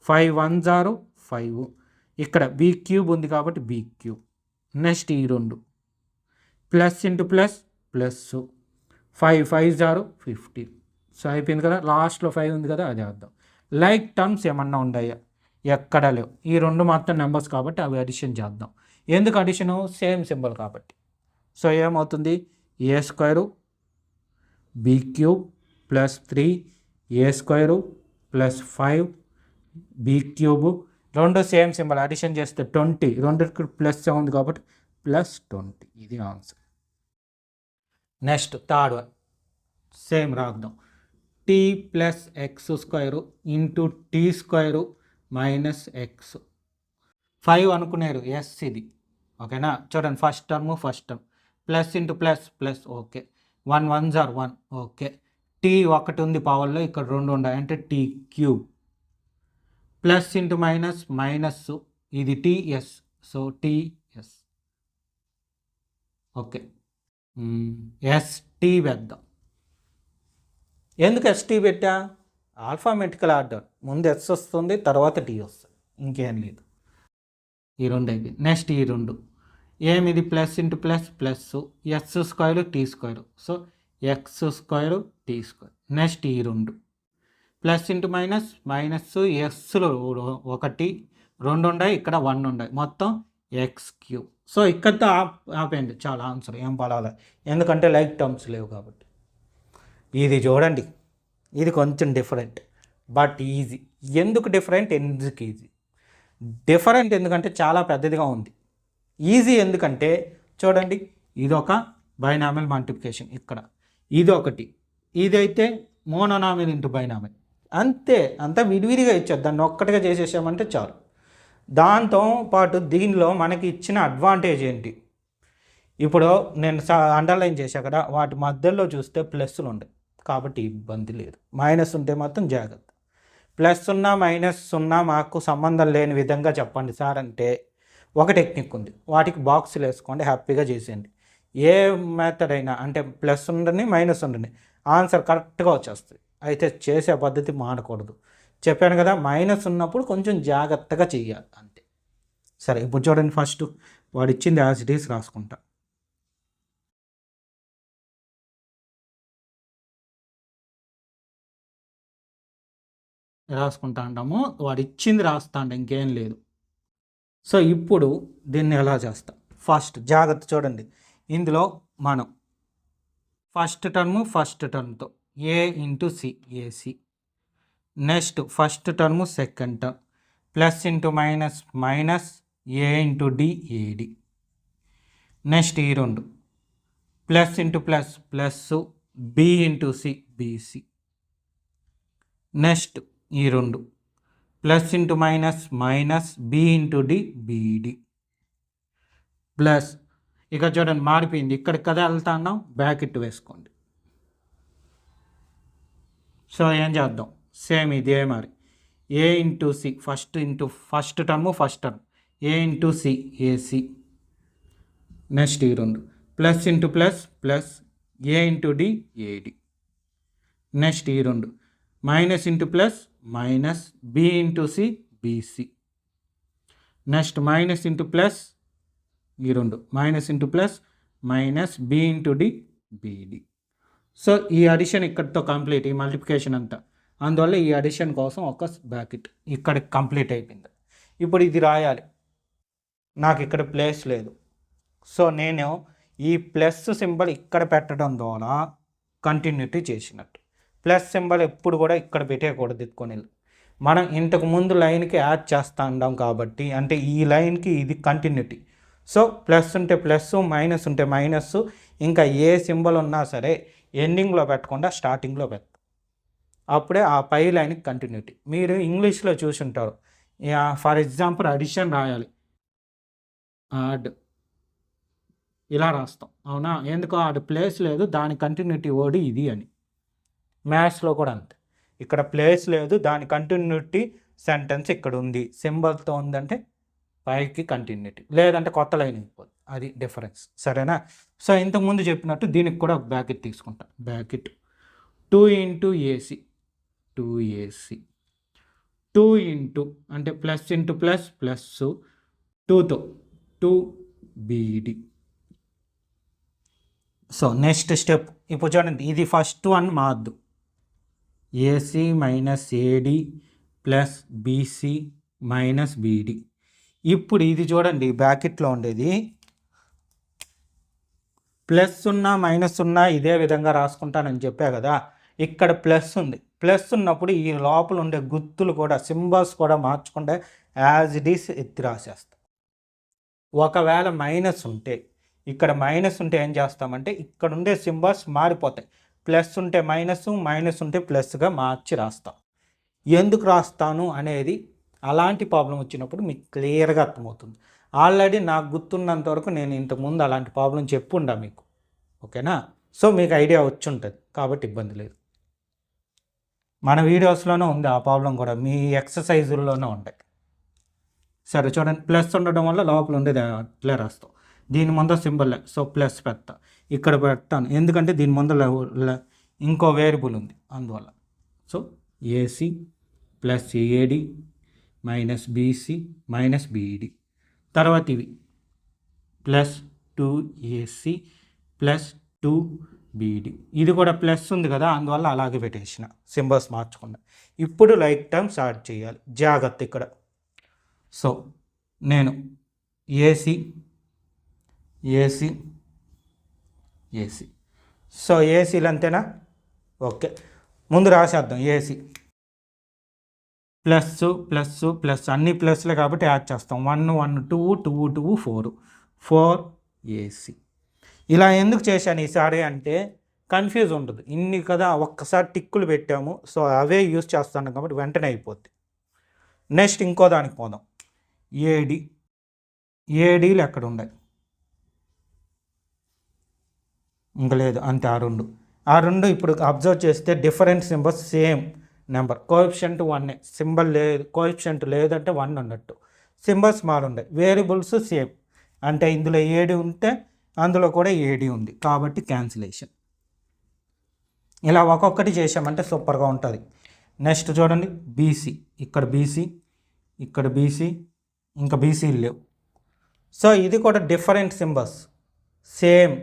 5 1 0 5, ఇక్కడ B³ ఉంది కాబట్టి B³. నెక్స్ట్ ఈ రెండు plus into plus plus 5 5 0 15. So అయిపోయింది కదా, లాస్ట్లో 5 ఉంది కదా, అది వేద్దాం. లైక్ టర్మ్స్ ఏమన్నా ఉన్నాయా, ఎక్కడ లేవు. ఈ రెండు మాత్రం నెంబర్స్ కాబట్టి అవి అడిషన్ చేద్దాం. ఎందుకు అడిషను, సేమ్ సింబల్ కాబట్టి. సో ఏమవుతుంది A² B³ + 3 A² + 5 B³, రెండు సేమ్ సింబల్, అడిషన్ చేస్తే 20, రెండుకి ప్లస్ ఉంది కాబట్టి +20, ఇది answer. Next third one same రాద్దాం. t + x² × t² - x. 5 అనుకున్నారు, ఎస్ ఇది ఓకేనా. చూడండి first term plus into plus plus okay, 1 1 0 1 okay, T ఒకటి ఉంది పవర్లో, ఇక్కడ రెండు ఉన్నాయి అంటే t³ plus into minus minus, ఇది ts, so ts okay. ST వేద్దాం. ఎందుకు ST పెట్టా, ఆల్ఫాబెటికల్ ఆర్డర్, ముందు S వస్తుంది తర్వాత T వస్తుంది, ఇంకేం లేదు. ఈ రెండు అయిపోయింది. నెక్స్ట్ ఈ రెండు ఏమిది plus into plus plus s² t², so x² t². Next ఈ రెండు ప్లస్ ఇంటూ మైనస్ మైనస్, ఎస్లో ఒకటి రెండు ఉన్నాయి, ఇక్కడ 1 ఉన్నాయి, మొత్తం x³. సో ఇక్కడితో ఆపేయండి, చాలా ఆన్సర్, ఏం పడాలి, ఎందుకంటే లైక్ టర్మ్స్ లేవు కాబట్టి. ఇది చూడండి, ఇది కొంచెం డిఫరెంట్ బట్ ఈజీ. ఎందుకు డిఫరెంట్, ఎందుకు ఈజీ? డిఫరెంట్ ఎందుకంటే చాలా పెద్దదిగా ఉంది. ఈజీ ఎందుకంటే చూడండి, ఇదొక బైనామియల్ మల్టిప్లికేషన్, ఇక్కడ ఇది ఒకటి, ఇదైతే మోనోనామియల్ ఇంటూ బైనామియల్, అంతా విడివిడిగా ఇచ్చారు, దాన్ని ఒక్కటిగా చేసేసామంటే చాలు. దాంతో పాటు దీనిలో మనకి ఇచ్చిన అడ్వాంటేజ్ ఏంటి, ఇప్పుడు నేను అండర్లైన్ చేశా కదా, వాటి మధ్యలో చూస్తే ప్లస్లు ఉంటాయి కాబట్టి ఇబ్బంది లేదు, మైనస్ ఉంటే మాత్రం జాగ్రత్త. ప్లస్ ఉన్నా మైనస్ ఉన్నా మాకు సంబంధం లేని విధంగా చెప్పండి సార్ అంటే ఒక టెక్నిక్ ఉంది, వాటికి బాక్సులు వేసుకోండి, హ్యాపీగా చేసేయండి. ఏ మెథడ్ అయినా అంటే ప్లస్ ఉండని మైనస్ ఉండని ఆన్సర్ కరెక్ట్గా వచ్చేస్తుంది. అయితే చేసే పద్ధతి మానకూడదు, చెప్పాను కదా, మైనస్ ఉన్నప్పుడు కొంచెం జాగ్రత్తగా చెయ్యాలి అంతే. సరే ఇప్పుడు చూడండి, ఫస్ట్ వాడు ఇచ్చింది యాజ్ ఇట్ ఈస్ రాసుకుంటా. రాసుకుంటా అంటాము, వాడు ఇచ్చింది రాస్తా అంట, ఇంకేం లేదు. సో ఇప్పుడు దీన్ని ఎలా చేస్తాం? ఫస్ట్ జాగ్రత్త చూడండి, ఇందులో మనం ఫస్ట్ టర్మ్తో A into C, AC. Next first term second term plus into minus minus A into D, AD. Next ఈ రెండు plus into plus plus B into C, BC. Next ఈ రెండు plus into minus minus B into D, BD. Plus ఇక చూడండి మారిపోయింది, ఇక్కడికి కదా వెళ్తా అన్నాం, బ్రాకెట్ వేసుకోండి. సో ఏం చేద్దాం, సేమ్ ఇదే మరి, A into C first term A into C, AC. Next ఈ రెండు plus into plus plus A into D, AD. Next ఈ రెండు minus into plus minus B into C, BC. Next minus into plus ఈ రెండు minus into plus minus B into D, BD. So ఈ addition ఇక్కడితో complete, ఈ multiplication అంతా. అందువల్ల ఈ అడిషన్ కోసం ఒక బ్రాకెట్ ఇక్కడ కంప్లీట్ అయిపోయింది. ఇప్పుడు ఇది రాయాలి, నాకు ఇక్కడ ప్లేస్ లేదు. సో నేను ఈ ప్లస్ సింబల్ ఇక్కడ పెట్టడం ద్వారా కంటిన్యూటీ చేసినట్టు. ప్లస్ సింబల్ ఎప్పుడు కూడా ఇక్కడ పెట్టేయకూడదు, ఎత్తుకొని మనం ఇంతకు ముందు లైన్కి యాడ్ చేస్తూ ఉంటాం కాబట్టి, అంటే ఈ లైన్కి ఇది కంటిన్యూటీ. సో ప్లస్ ఉంటే ప్లస్, మైనస్ ఉంటే మైనస్, ఇంకా ఏ సింబల్ ఉన్నా సరే ఎండింగ్లో పెట్టకుండా స్టార్టింగ్లో పెట్టాం, అప్పుడే ఆ పై లైన్కి కంటిన్యూటీ. మీరు ఇంగ్లీష్లో చూసి ఉంటారు, ఫర్ ఎగ్జాంపుల్ అడిషన్ రాయాలి, యాడ్ ఇలా రాస్తాం, అవునా? ఎందుకు ఆడ ప్లేస్ లేదు, దాని కంటిన్యూటీ వర్డ్ ఇది అని. మ్యాథ్స్లో కూడా అంతే, ఇక్కడ ప్లేస్ లేదు, దాని కంటిన్యూటీ సెంటెన్స్ ఇక్కడ ఉంది, సింబల్తో ఉందంటే పైకి కంటిన్యూటీ, లేదంటే కొత్త లైన్ అయిపోతుంది, అది డిఫరెన్స్. సరేనా? సో ఇంతకుముందు చెప్పినట్టు దీనికి కూడా ఒక బ్రాకెట్ తీసుకుంటాం, bracket 2 into AC, 2AC. 2 into అంటే ప్లస్ ఇంటూ ప్లస్ ప్లస్ 2తో 2BD. సో నెక్స్ట్ స్టెప్ ఇప్పుడు చూడండి, ఇది ఫస్ట్ వన్ మాద్దు, AC minus AD plus BC minus BD. ఇప్పుడు ఇది చూడండి, బ్రాకెట్లో ఉండేది ప్లస్ ఉన్నా మైనస్ ఉన్నా ఇదే విధంగా రాసుకుంటానని చెప్పా కదా. ఇక్కడ ప్లస్ ఉంది, ప్లస్ ఉన్నప్పుడు ఈ లోపల ఉండే గుర్తులు కూడా, సింబల్స్ కూడా మార్చకుండా యాజ్ ఇట్ ఈస్ ఎత్తి రాసేస్తాం. ఒకవేళ మైనస్ ఉంటే, ఇక్కడ మైనస్ ఉంటే ఏం చేస్తామంటే ఇక్కడ ఉండే సింబల్స్ మారిపోతాయి, ప్లస్ ఉంటే మైనస్, మైనస్ ఉంటే ప్లస్గా మార్చి రాస్తాం. ఎందుకు రాస్తాను అనేది అలాంటి ప్రాబ్లం వచ్చినప్పుడు మీకు క్లియర్గా అర్థమవుతుంది. ఆల్రెడీ నాకు గుర్తున్నంత వరకు నేను ఇంతకుముందు అలాంటి ప్రాబ్లం చెప్పుండా మీకు, ఓకేనా? సో మీకు ఐడియా వచ్చి ఉంటుంది కాబట్టి ఇబ్బంది లేదు. మన వీడియోస్లోనే ఉంది ఆ ప్రాబ్లం కూడా, మీ ఎక్సర్సైజుల్లోనే ఉంటాయి. సరే చూడండి, ప్లస్ ఉండడం వల్ల లోపల ఉండేది అట్లే రాస్తాం. దీని ముందు సింబల్, సో ప్లస్ పెడతా, ఇక్కడ పెడతాను ఎందుకంటే దీని ముందు ఇంకో వేరియబుల్ ఉంది అందువల్ల. So AC plus AD minus BC minus BED. తర్వాత ఇవి ప్లస్ 2AC ప్లస్ 2BD. ఇది కూడా ప్లస్ ఉంది కదా, అందువల్ల అలాగే పెట్టేసిన, సింబల్స్ మార్చకుండా. ఇప్పుడు లైక్ టర్మ్స్ యాడ్ చేయాలి, జాగ్రత్త ఇక్కడ. సో నేను ఏసీ సో ఏసీలు అంతేనా? ఓకే, ముందు రాసేద్దాం. ఏసీ ప్లస్ ప్లస్ ప్లస్ అన్ని ప్లస్లే కాబట్టి యాడ్ చేస్తాం. 1 1 2 2 2 4 4AC. ఇలా ఎందుకు చేశాను ఈసారి అంటే కన్ఫ్యూజ్ ఉంటుంది, ఇన్ని కదా ఒక్కసారి టిక్కులు పెట్టాము, సో అవే యూజ్ చేస్తాను కాబట్టి వెంటనే అయిపోద్ది. నెక్స్ట్ ఇంకో దానికి పోదాం, ఏడీలు ఎక్కడ ఉన్నాయి? ఇంకా లేదు, అంతే. ఆ రెండు ఇప్పుడు అబ్జర్వ్ చేస్తే different symbols, same number, coefficient 1, symbol లేదు, కోఎఫిషియంట్ లేదంటే 1 అన్నట్టు. సింబల్స్ మారుండే, వేరియబుల్స్ సేమ్, అంటే ఇందులో ఏడి ఉంటే అందులో కూడా ఏడి ఉంది కాబట్టి క్యాన్సిలేషన్. ఇలా ఒక్కొక్కటి చేసామంటే సూపర్గా ఉంటుంది. నెక్స్ట్ చూడండి, బీసీ, ఇక్కడ బీసీ, ఇక్కడ బీసీ, ఇంకా బీసీలు లేవు, సో ఇది కూడా డిఫరెంట్ సింబల్స్, సేమ్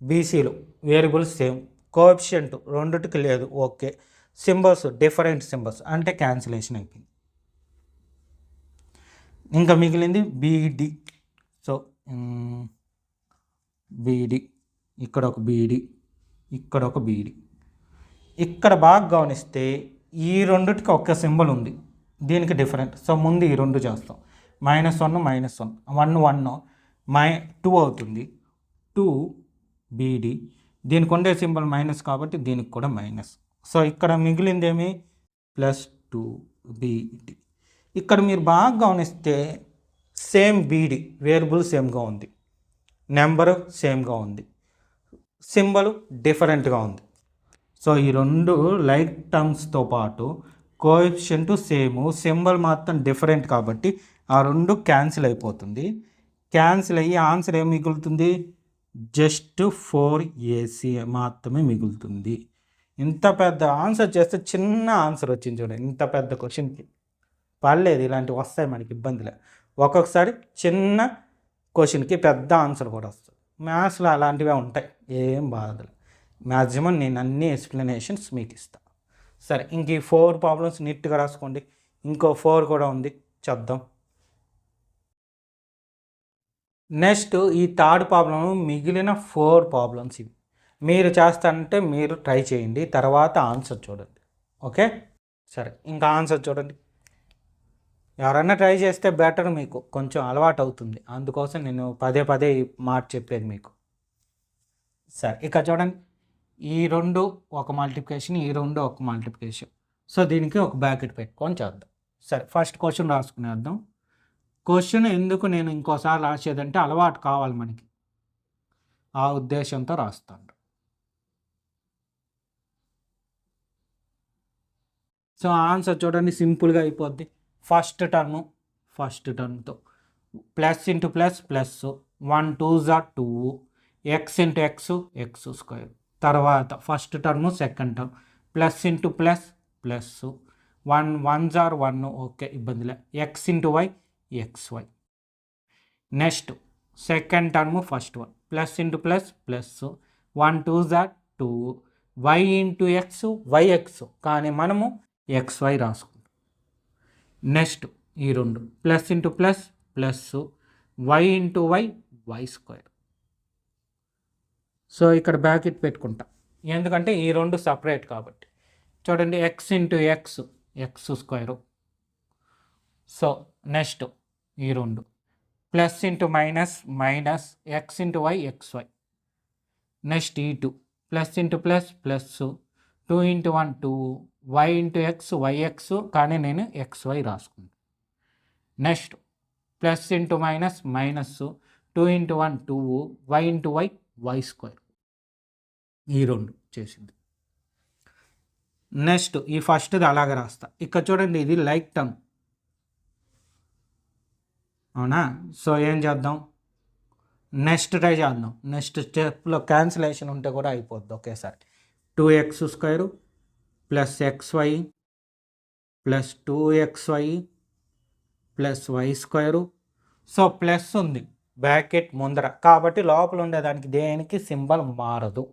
బీసీలు వేరియబుల్స్ సేమ్, కోఎఫిషియంట్ రెండిటికి లేదు, ఓకే. సింబల్స్ డిఫరెంట్ సింబల్స్ అంటే క్యాన్సిలేషన్ అయిపోయింది. ఇంకా మిగిలింది బీడి. సో బీడి, ఇక్కడ ఒక బీడి, ఇక్కడ ఒక బీడి. ఇక్కడ బాగా గమనిస్తే ఈ రెండిటికి ఒక్క సింబల్ ఉంది, దీనికి డిఫరెంట్. సో ముందు ఈ రెండు చేస్తాం. -1 -1 1 2 అవుతుంది, 2 బీడి. దీనికి ఉండే సింబల్ మైనస్ కాబట్టి దీనికి కూడా మైనస్. సో ఇక్కడ మిగిలిందేమి +2 బీడి. ఇక్కడ మీరు బాగా గమనిస్తే సేమ్ బీడి వేరియబుల్ సేమ్గా ఉంది, నెంబరు సేమ్గా ఉంది, సింబల్ డిఫరెంట్గా ఉంది. సో ఈ రెండు లైక్ టర్మ్స్తో పాటు కోఎఫిషియంట్ సేమ్, సింబల్ మాత్రం డిఫరెంట్ కాబట్టి ఆ రెండు క్యాన్సిల్ అయిపోతుంది. క్యాన్సిల్ అయ్యి ఆన్సర్ ఏం మిగులుతుంది, జస్ట్ 4AC మాత్రమే మిగులుతుంది. ఇంత పెద్ద ఆన్సర్ చేస్తే చిన్న ఆన్సర్ వచ్చింది చూడండి, ఇంత పెద్ద క్వశ్చన్కి పర్లేదు, ఇలాంటివి వస్తాయి మనకి ఇబ్బందిలే. ఒక్కొక్కసారి చిన్న క్వశ్చన్కి పెద్ద ఆన్సర్ కూడా వస్తుంది. మ్యాథ్స్లో అలాంటివే ఉంటాయి, ఏం బాధలు. మ్యాక్సిమం నేను అన్ని ఎక్స్ప్లెనేషన్స్ మీకు ఇస్తాను. సరే, ఇంక ఈ 4 ప్రాబ్లమ్స్ నీట్గా రాసుకోండి. ఇంకో 4 కూడా ఉంది, చేద్దాం. నెక్స్ట్ ఈ థర్డ్ ప్రాబ్లం, మిగిలిన 4 ప్రాబ్లమ్స్ ఇవి మీరు చేస్తానంటే మీరు ట్రై చేయండి, తర్వాత ఆన్సర్ చూడండి. ఓకే, సరే ఇంకా ఆన్సర్ చూడండి. ఎవరన్నా ట్రై చేస్తే బెటర్, మీకు కొంచెం అలవాటు అవుతుంది, అందుకోసం నేను పదే పదే ఈ మాట చెప్పేది మీకు. సరే ఇక చూడండి, ఈ రెండు ఒక మల్టిప్లికేషన్, ఈ రెండు ఒక మల్టిప్లికేషన్. సో దీనికి ఒక బ్రాకెట్ పెట్టుకొని చేద్దాం. సరే ఫస్ట్ క్వశ్చన్ రాసుకునేద్దాం. క్వశ్చన్ ఎందుకు నేను ఇంకోసారి రాసేదంటే అలవాటు కావాలి మనకి, ఆ ఉద్దేశంతో రాస్తాను. సో ఆన్సర్ చూడండి, సింపుల్గా అయిపోద్ది. ఫస్ట్ టర్మ్తో plus into plus plus, 1 2s are 2, x into x². తర్వాత first term second term plus into plus plus, 1 1s are 1, okay ఇబ్బందిలే, x into y xy. Next second term first one plus into plus plus, 1 2s are 2, y into x yx, కానీ మనము xy రాసుకుంటాం. Next ఈ రెండు plus into plus plus, y into y y². So ఇక్కడ bracket పెట్టుకుంటా, ఎందుకంటే ఈ రెండు సపరేట్ కాబట్టి. చూడండి, x into x² so next ఈ రెండు plus into minus minus, x into y xy. Next ఈ 2 plus into plus plus, 2 into 1 2, y into x yx, కానీ నేను xy రాసుకుంటాను. Next plus into minus minus, 2 into 1 2, y into y y². ఈ రెండు చేసింది. Next ఈ ఫస్ట్ది అలాగే రాస్తా. ఇక్కడ చూడండి, ఇది లైక్ టర్మ్, అవునా? సో ఏం చేద్దాం, నెక్స్ట్ ట్రై చేద్దాం. నెక్స్ట్ స్టెప్లో క్యాన్సిలేషన్ ఉంటే కూడా అయిపోద్ది ఒకేసారి. 2x² plus xy plus 2xy plus y². So plus ఉంది బ్రాకెట్ ముందర కాబట్టి లోపల ఉండేదానికి దేనికి సింబల్ మారదు,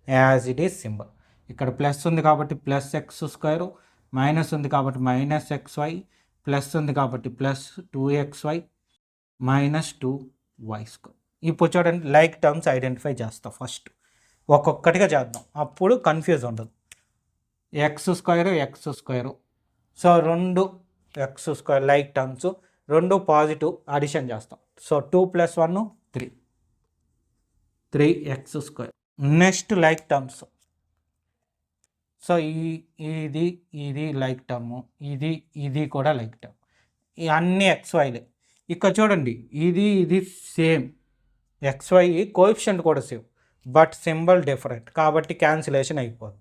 యాజ్ ఇట్ ఈస్ సింబల్. ఇక్కడ ప్లస్ ఉంది కాబట్టి ప్లస్ x², మైనస్ ఉంది కాబట్టి మైనస్ xy, ప్లస్ ఉంది కాబట్టి ప్లస్ 2xy మైనస్ 2y². ఇప్పుడు చూడండి, లైక్ టర్మ్స్ ఐడెంటిఫై చేస్తాం. ఫస్ట్ ఒక్కొక్కటిగా చేద్దాం, అప్పుడు కన్ఫ్యూజ్ ఉండదు. x². సో రెండు x² లైక్ టర్మ్స్, రెండు పాజిటివ్ అడిషన్ చేస్తాం. So 2 + 1 3, 3x². Next like terms, so ఇది లైక్ టర్మ్, ఇది కూడా లైక్ టర్మ్, అన్నీ xyలే. ఇక్కడ చూడండి, ఇది సేమ్, xy కోఎఫిషియంట్ కూడా సేమ్, బట్ సింబల్ డిఫరెంట్ కాబట్టి క్యాన్సిలేషన్ అయిపోద్ది.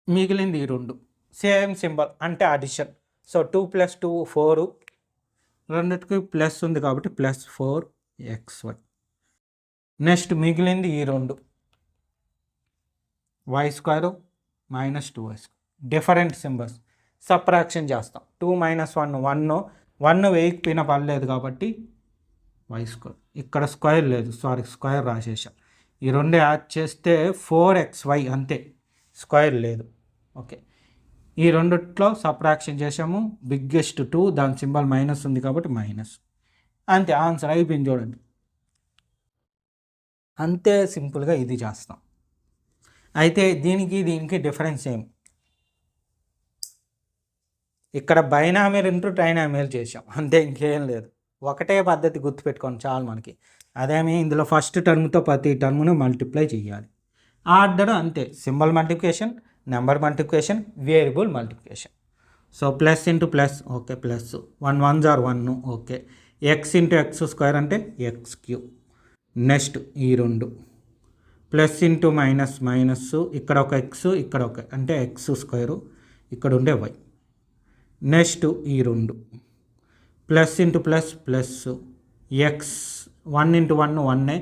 మిగిలింది ఈ రెండు సేమ్ సింబల్ అంటే అడిషన్. సో 2 + 2 4, రెండిటికి ప్లస్ ఉంది కాబట్టి ప్లస్ 4xy. నెక్స్ట్ మిగిలింది ఈ రెండు y² minus 2y², different symbols. Subtraction చేస్తాం. 2 - 1 1, 1 వెయ్యికి పైన పడలేదు కాబట్టి వై స్క్వేర్. ఇక్కడ స్క్వేర్ లేదు, సారీ స్క్వేర్ రాసేసా. ఈ రెండు యాడ్ చేస్తే 4xy అంతే, స్క్వేర్ లేదు. ఓకే, ఈ రెండిట్లో సబ్ట్రాక్షన్ చేసాము. బిగ్గెస్ట్ 2, దాని సింబల్ మైనస్ ఉంది కాబట్టి మైనస్. అంతే, ఆన్సర్ అయిపోయింది. చూడండి, అంతే సింపుల్గా ఇది చేస్తాం. అయితే దీనికి డిఫరెన్స్ ఏమి? ఇక్కడ బైనామియల్ ఇంటూ ట్రైనామియల్ చేసాం, అంతే, ఇంకేం లేదు. ఒకటే పద్ధతి గుర్తుపెట్టుకోండి చాలు మనకి. అదేమి ఇందులో ఫస్ట్ టర్మ్తో ప్రతి టర్మ్ను మల్టిప్లై చేయాలి. ఆర్డర్ అంతే, symbol multiplication, number multiplication, variable multiplication. So plus into plus, okay, plus 1 1s are 1, okay. X into X square అంటే ఎక్స్ క్యూబ్. నెక్స్ట్ ఈ రెండు ప్లస్ ఇంటూ మైనస్, మైనస్ ఇక్కడ ఒక ఎక్స్, ఇక్కడ ఒక అంటే ఎక్స్ స్క్వేరు, ఇక్కడ ఉండే వై. నెక్స్ట్ ఈ రెండు plus into plus, plus X 1 into 1 1,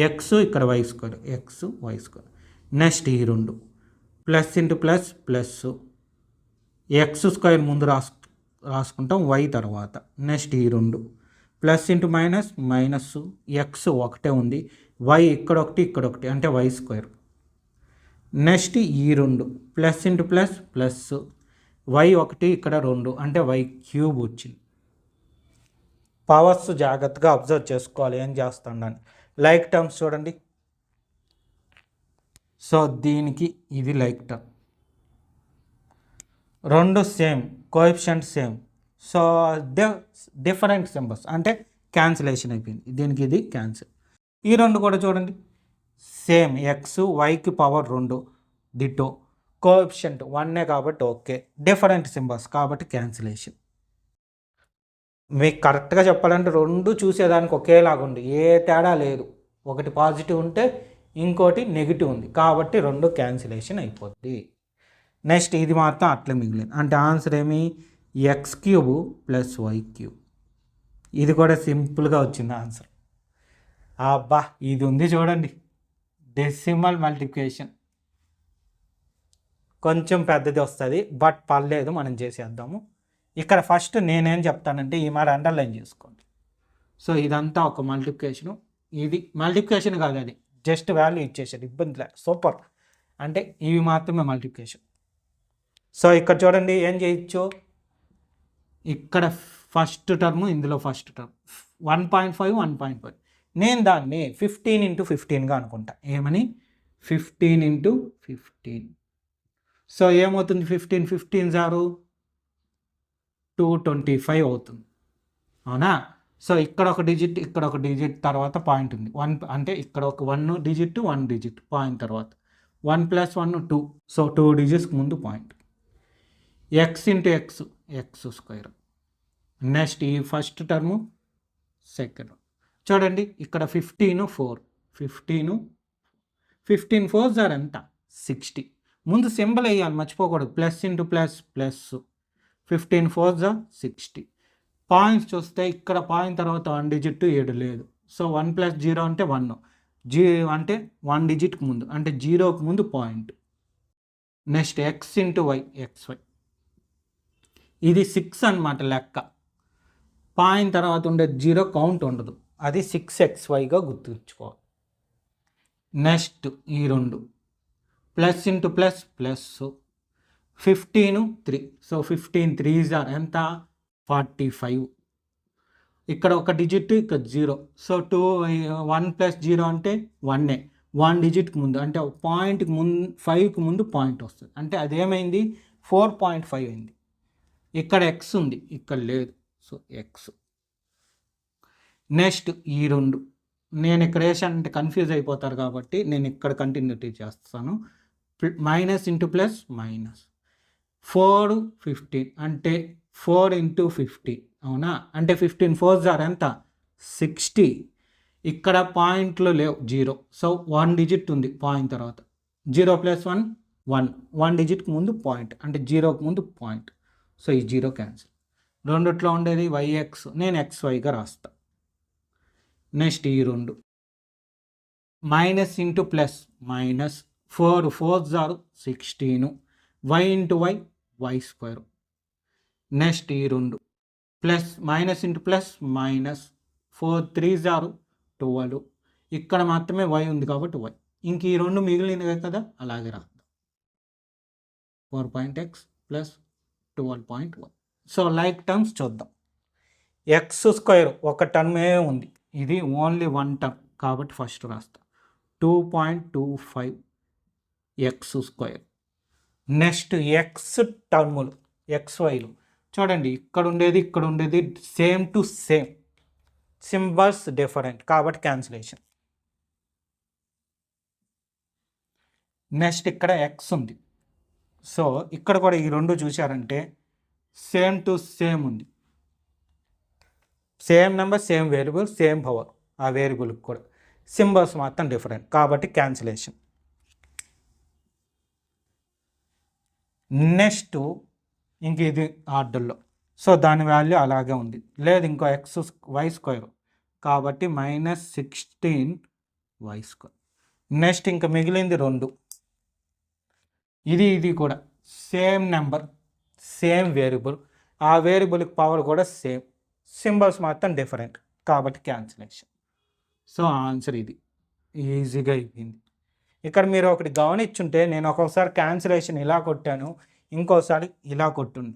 X ఇక్కడ Y square, X Y square. Next ఈ రెండు plus into plus, plus X square ముందు రాసుకుంటాం, వై తర్వాత. నెక్స్ట్ ఈ రెండు plus into minus, minus X ఒకటే ఉంది, వై ఇక్కడ ఒకటి ఇక్కడ ఒకటి అంటే వై స్క్వేర్. నెక్స్ట్ ఈ రెండు plus into plus, plus Y ఒకటి ఇక్కడ 2 అంటే వై క్యూబ్ వచ్చింది. పవర్స్ జాగ్రత్తగా అబ్జర్వ్ చేసుకోవాలి ఏం చేస్తాడని. లైక్ టర్మ్స్ చూడండి. సో దీనికి ఇది లైక్ టర్మ్, రెండు same, coefficient same. So different symbols అంటే క్యాన్సిలేషన్ అయిపోయింది, దీనికి ఇది క్యాన్సిల్. ఈ రెండు కూడా చూడండి సేమ్, ఎక్స్ వైకి పవర్ 2 డిటో, కోఎఫిషియంట్ 1 కాబట్టి ఓకే, డిఫరెంట్ సింబల్స్ కాబట్టి క్యాన్సిలేషన్. మీకు కరెక్ట్గా చెప్పాలంటే రెండు చూసేదానికి ఒకేలాగా ఉంది, ఏ తేడా లేదు. ఒకటి పాజిటివ్ ఉంటే ఇంకోటి నెగిటివ్ ఉంది కాబట్టి రెండు క్యాన్సిలేషన్ అయిపోద్ది. నెక్స్ట్ ఇది మాత్రం అట్లా మిగిలింది, అంటే ఆన్సర్ ఏమి x cube plus y cube. ఇది కూడా సింపుల్గా వచ్చింది ఆన్సర్. అబ్బా, ఇది ఉంది చూడండి, డెసిమల్ మల్టిప్లికేషన్. కొంచెం పెద్దది వస్తుంది బట్ పర్లేదు, మనం చేసేద్దాము. ఇక్కడ ఫస్ట్ నేనేం చెప్తానంటే ఈ మాట అండర్లైన్ చేసుకోండి. సో ఇదంతా ఒక మల్టిప్లికేషను, ఇది మల్టిప్లికేషన్ కాదు, అది జస్ట్ వాల్యూ ఇచ్చేసాడు, ఇబ్బంది లేదు, సూపర్. అంటే ఇవి మాత్రమే మల్టిప్లికేషన్. సో ఇక్కడ చూడండి ఏం చేయొచ్చు, ఇక్కడ ఫస్ట్ టర్మ్, ఇందులో ఫస్ట్ టర్మ్ 1.5 1.5. నేను దాన్ని 15 × 15గా అనుకుంటా. ఏమని 15 × 15. సో ఏమవుతుంది, 15 15s are 225 అవుతుంది, అవునా? సో ఇక్కడ ఒక డిజిట్, ఇక్కడ ఒక డిజిట్ తర్వాత పాయింట్ ఉంది 1, అంటే ఇక్కడ ఒక 1 డిజిట్ 1 డిజిట్ పాయింట్ తర్వాత 1 + 1 2. సో 2 డిజిట్స్కి ముందు point. X into X, X square. Next ఈ ఫస్ట్ టర్ము, సెకండ్. చూడండి ఇక్కడ 15 4, 15 4s are ఎంత 60. ముందు సింబల్ వేయాలి, మర్చిపోకూడదు, plus into plus, plus 15 4s are 60. Points చూస్తే ఇక్కడ పాయింట్ తర్వాత 1 డిజిట్ 7 లేదు. సో 1 + 0 అంటే 1, అంటే 1 డిజిట్కి ముందు అంటే 0కి ముందు point. Next x into y, XY. ఇది 6 అన్నమాట లెక్క. పాయింట్ తర్వాత ఉండే 0 కౌంట్ ఉండదు, అది 6xyగా గుర్తుంచుకోవాలి. నెక్స్ట్ ఈ రెండు plus into plus, plus 15 3. So 15 3s are ఎంత 45. ఇక్కడ ఒక డిజిట్, ఇక్కడ 0. సో 1 + 0 అంటే 1, 1 డిజిట్కి ముందు అంటే పాయింట్కి ముందు 5కి ముందు పాయింట్ వస్తుంది, అంటే అదేమైంది 4.5 అయింది. ఇక్కడ ఎక్స్ ఉంది, ఇక్కడ లేదు, సో ఎక్స్. నెక్స్ట్ ఈ రెండు నేను ఇక్కడ వేసానంటే కన్ఫ్యూజ్ అయిపోతారు కాబట్టి నేను ఇక్కడ కంటిన్యూటీ చేస్తాను. మైనస్ ఇంటూ ప్లస్, మైనస్ 4 15 అంటే 4 × 15, అవునా? అంటే 15 4s are ఎంత 60. ఇక్కడ పాయింట్లు లేవు 0, సో 1 డిజిట్ ఉంది పాయింట్ తర్వాత. 0 + 1 1, 1 డిజిట్కి ముందు పాయింట్ అంటే 0కి ముందు పాయింట్. సో ఈ 0 క్యాన్సిల్. రెండిట్లో ఉండేది YX, నేను XYగా రాస్తా. నెక్స్ట్ ఈ రెండు minus into plus, minus 4 4s are 16, y into y, y square. Next ఈ రెండు plus minus into plus minus 4 3s are 12. ఇక్కడ మాత్రమే y ఉంది కాబట్టి y. ఇంక ఈ రెండు మిగిలినవే కదా, అలాగే రాద్దాం. 4.x plus 12.y. So like terms చూద్దాం. ఎక్స్ స్క్వేర్ ఒక టర్మే ఉంది, ఇది ఓన్లీ వన్ టర్మ్ కాబట్టి ఫస్ట్ రాస్తా. 2.25 ఎక్స్ స్క్వేర్. నెక్స్ట్ ఎక్స్ టర్ములు XYలు చూడండి, ఇక్కడ ఉండేది same to same, symbols different కాబట్టి క్యాన్సిలేషన్. నెక్స్ట్ ఇక్కడ ఎక్స్ ఉంది, సో ఇక్కడ కూడా ఈ రెండు చూశారంటే సేమ్ టు సేమ్ ఉంది, same number same variable same power, ఆ వేరియబుల్కి కూడా సింబల్స్ మాత్రం డిఫరెంట్ కాబట్టి క్యాన్సిలేషన్. నెక్స్ట్ ఇంక ఇది ఆర్డర్లో, సో దాని వాల్యూ అలాగే ఉంది, లేదు ఇంకో వై స్క్వేర్ కాబట్టి -16y². నెక్స్ట్ ఇంకా మిగిలింది రెండు, ఇది కూడా సేమ్ నెంబర్ సేమ్ వేరియబుల్, ఆ వేరియబుల్కి పవర్ కూడా సేమ్, సింబల్స్ మాత్రం డిఫరెంట్ కాబట్టి క్యాన్సిలేషన్. సో ఆన్సర్ ఇది ఈజీగా అయిపోయింది. ఇక్కడ మీరు ఒకటి గమనించుంటే నేను ఒక్కొక్కసారి క్యాన్సిలేషన్ ఇలా కొట్టాను, ఇంకోసారి ఇలా కొట్టుండి,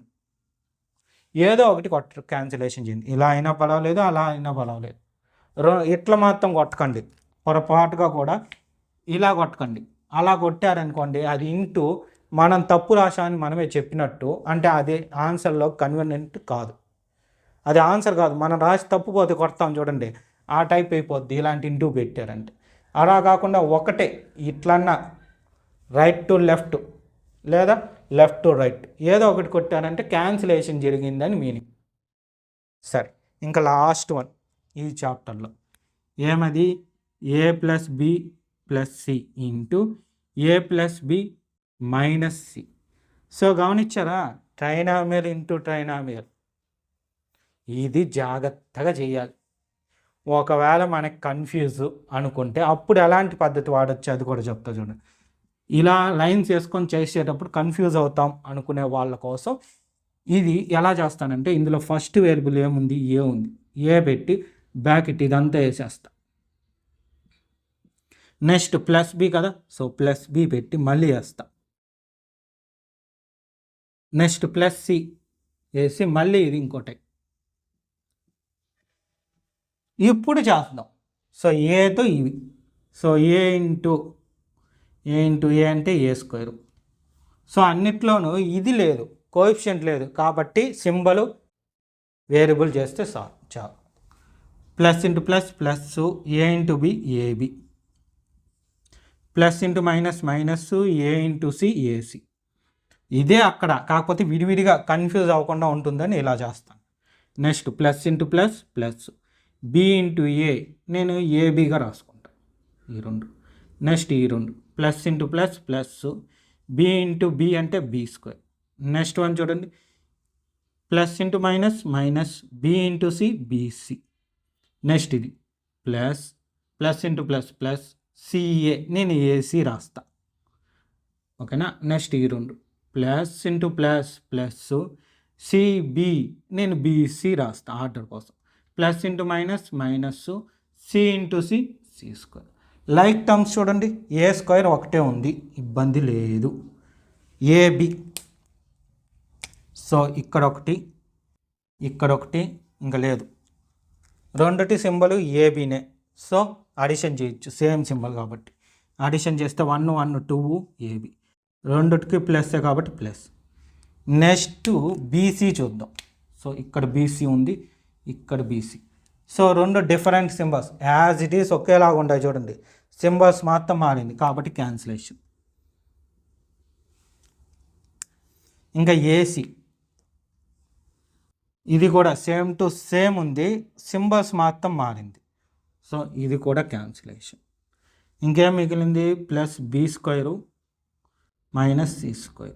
ఏదో ఒకటి క్యాన్సిలేషన్ చేయండి, ఇలా అయినా పర్వాలేదు అలా అయినా పర్వాలేదు. ఇట్లా మాత్రం కొట్టకండి, పొరపాటుగా కూడా ఇలా కొట్టకండి. అలా కొట్టారనుకోండి అది ఇంటూ మనం తప్పు రాశామని మనమే చెప్పినట్టు, అంటే అది ఆన్సర్లో కన్వీనియంట్ కాదు, అది ఆన్సర్ కాదు. మనం రాసి తప్పుపోతే కొడతాం చూడండి, ఆ టైప్ అయిపోద్ది ఇలాంటి ఇంటూ పెట్టారంటే. అలా కాకుండా ఒకటే ఇట్లన్నా రైట్ టు లెఫ్ట్ లేదా లెఫ్ట్ టు రైట్ ఏదో ఒకటి కొట్టారంటే క్యాన్సిలేషన్ జరిగిందని మీనింగ్. సరే, ఇంకా లాస్ట్ వన్ ఈ చాప్టర్లో ఏమది, a + b + c into a + b - c. So గమనించారా, ట్రైనామియల్ ఇంటూ ట్రైనామియల్, ఇది జాగ్రత్తగా చేయాలి. ఒకవేళ మనకి కన్ఫ్యూజ్ అనుకుంటే అప్పుడు ఎలాంటి పద్ధతి వాడచ్చు అది కూడా చెప్తా చూడండి. ఇలా లైన్స్ వేసుకొని చేసేటప్పుడు కన్ఫ్యూజ్ అవుతాం అనుకునే వాళ్ళ కోసం ఇది ఎలా చేస్తానంటే, ఇందులో ఫస్ట్ వేరియబుల్ ఏముంది, ఏ ఉంది, ఏ పెట్టి బ్రాకెట్ ఇదంతా వేసేస్తా. నెక్స్ట్ +b కదా, సో +b పెట్టి మళ్ళీ వేస్తా. నెక్స్ట్ +c వేసి మళ్ళీ ఇది ఇంకోటి. ఇప్పుడు చేద్దాం. సో ఏతో ఇవి, సో ఏ ఇంటూ ఏ అంటే a². సో అన్నిట్లోనూ ఇది లేదు, కోఎఫిషియంట్ లేదు కాబట్టి సింబల్ వేరియబుల్ చేస్తే చాలు. Plus into plus plus, a into b ab, plus into minus minus, a into c ac. ఇదే అక్కడ, కాకపోతే విడివిడిగా కన్ఫ్యూజ్ అవ్వకుండా ఉంటుందని ఇలా చేస్తాను. Next plus into plus plus, b into a నేను ఏబీగా రాసుకుంటాను ఈ రెండు. నెక్స్ట్ ఈ రెండు plus into plus plus, b into b అంటే b². నెక్స్ట్ వన్ చూడండి, plus into minus minus, b into c bc. Next ఇది plus into plus plus, ca నేను ac రాస్తా, ఓకేనా. నెక్స్ట్ ఈ రెండు plus into plus plus, cb నేను bc రాస్తా ఆర్డర్ కోసం. Plus into minus minus, c into c c². Like terms చూడండి, a² ఒకటే ఉంది, ఇబ్బంది లేదు. ab, సో ఇక్కడ ఒకటి ఇంకా లేదు, రెండుటి సింబల్ ఏబీనే, సో అడిషన్ చేయొచ్చు సేమ్ సింబల్ కాబట్టి. అడిషన్ చేస్తే 1 1 2 ఏబీ, రెండుటికి ప్లస్సే కాబట్టి ప్లస్. నెక్స్ట్ బీసీ చూద్దాం. సో ఇక్కడ బీసీ ఉంది, ఇక్కడ బీసీ. సో రెండు different symbols as it is ఒకేలాగా ఉంటాయి చూడండి, సింబల్స్ మాత్రం మారింది కాబట్టి క్యాన్సిలేషన్. ఇంకా ఏసీ, ఇది కూడా సేమ్ టు సేమ్ ఉంది, సింబల్స్ మాత్రం మారింది, సో ఇది కూడా క్యాన్సిలేషన్. ఇంకేం మిగిలింది, +b² - c².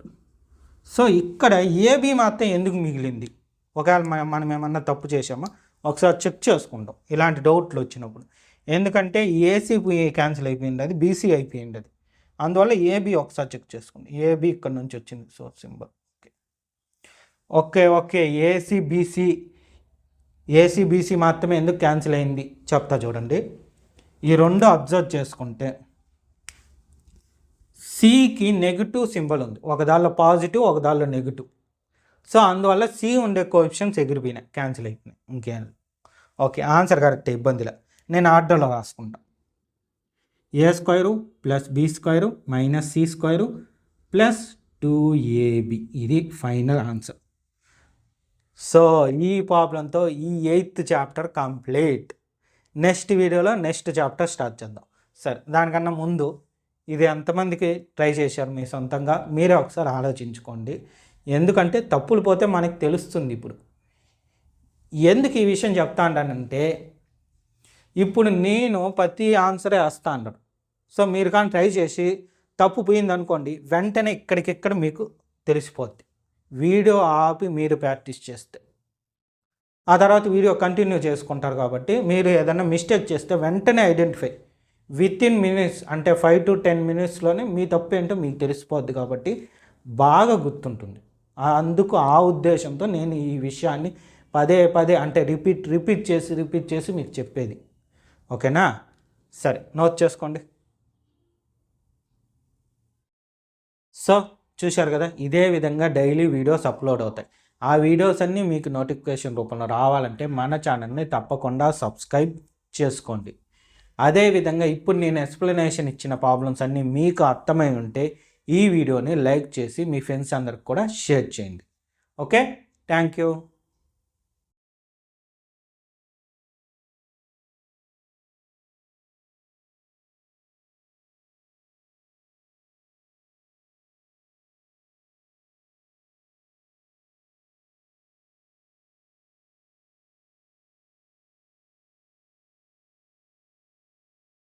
సో ఇక్కడ ఏబీ మాత్రం ఎందుకు మిగిలింది, ఒకవేళ మనం ఏమన్నా తప్పు చేసామా ఒకసారి చెక్ చేసుకుంటాం ఇలాంటి డౌట్లు వచ్చినప్పుడు. ఎందుకంటే ఏసీ క్యాన్సిల్ అయిపోయింది, అది బీసీ అయిపోయింది, అది అందువల్ల ఏబీ ఒకసారి చెక్ చేసుకోండి. ఏబీ ఇక్కడ నుంచి వచ్చింది source symbol. Okay AC BC AC BC మాత్రమే ఎందుకు క్యాన్సిల్ అయింది చెప్తా చూడండి. ఈ రెండు అబ్జర్వ్ చేసుకుంటే సికి నెగిటివ్ సింబల్ ఉంది, ఒక దానిలో పాజిటివ్ ఒక దానిలో నెగిటివ్. సో అందువల్ల సి ఉండే కోఎఫిషియెంట్స్ ఎగిరిపోయినాయి, క్యాన్సిల్ అయిపోయినాయి. ఇంకేం ఓకే, ఆన్సర్ కరెక్ట్, ఇబ్బందిలే. నేను ఆర్డర్లో రాసుకుంటా. A square plus B square minus C square plus 2ab, ఇది ఫైనల్ ఆన్సర్. సో ఈ ప్రాబ్లంతో ఈ 8th చాప్టర్ కంప్లీట్. నెక్స్ట్ వీడియోలో నెక్స్ట్ చాప్టర్ స్టార్ట్ చేద్దాం. సరే, దానికన్నా ముందు ఇది ఎంతమందికి ట్రై చేశారు మీ సొంతంగా మీరే ఒకసారి ఆలోచించుకోండి. ఎందుకంటే తప్పులు పోతే మనకి తెలుస్తుంది. ఇప్పుడు ఎందుకు ఈ విషయం చెప్తా అంటానంటే, ఇప్పుడు నేను ప్రతి ఆన్సరే వేస్తా అన్నాడు. సో మీరు కానీ ట్రై చేసి తప్పు పోయిందనుకోండి, వెంటనే ఇక్కడికిక్కడ మీకు తెలిసిపోద్ది. వీడియో ఆపి మీరు ప్రాక్టీస్ చేస్తే ఆ తర్వాత వీడియో కంటిన్యూ చేసుకుంటారు. కాబట్టి మీరు ఏదైనా మిస్టేక్ చేస్తే వెంటనే ఐడెంటిఫై వితిన్ మినిట్స్, అంటే 5 to 10 minutesలోనే మీ తప్పు ఏంటో మీకు తెలిసిపోద్ది. కాబట్టి బాగా గుర్తుంటుంది. అందుకు ఆ ఉద్దేశంతో నేను ఈ విషయాన్ని పదే పదే అంటే రిపీట్ చేసి మీకు చెప్పేది. ఓకేనా? సరే, నోట్ చేసుకోండి. సో చూశారు కదా, ఇదే విధంగా డైలీ వీడియోస్ అప్లోడ్ అవుతాయి. ఆ వీడియోస్ అన్నీ మీకు నోటిఫికేషన్ రూపంలో రావాలంటే మన ఛానల్ని తప్పకుండా సబ్స్క్రైబ్ చేసుకోండి. అదేవిధంగా ఇప్పుడు నేను ఎక్స్ప్లెనేషన్ ఇచ్చిన ప్రాబ్లమ్స్ అన్నీ మీకు అర్థమై ఉంటే ఈ వీడియోని లైక్ చేసి మీ ఫ్రెండ్స్ అందరికి కూడా షేర్ చేయండి. Okay, thank you.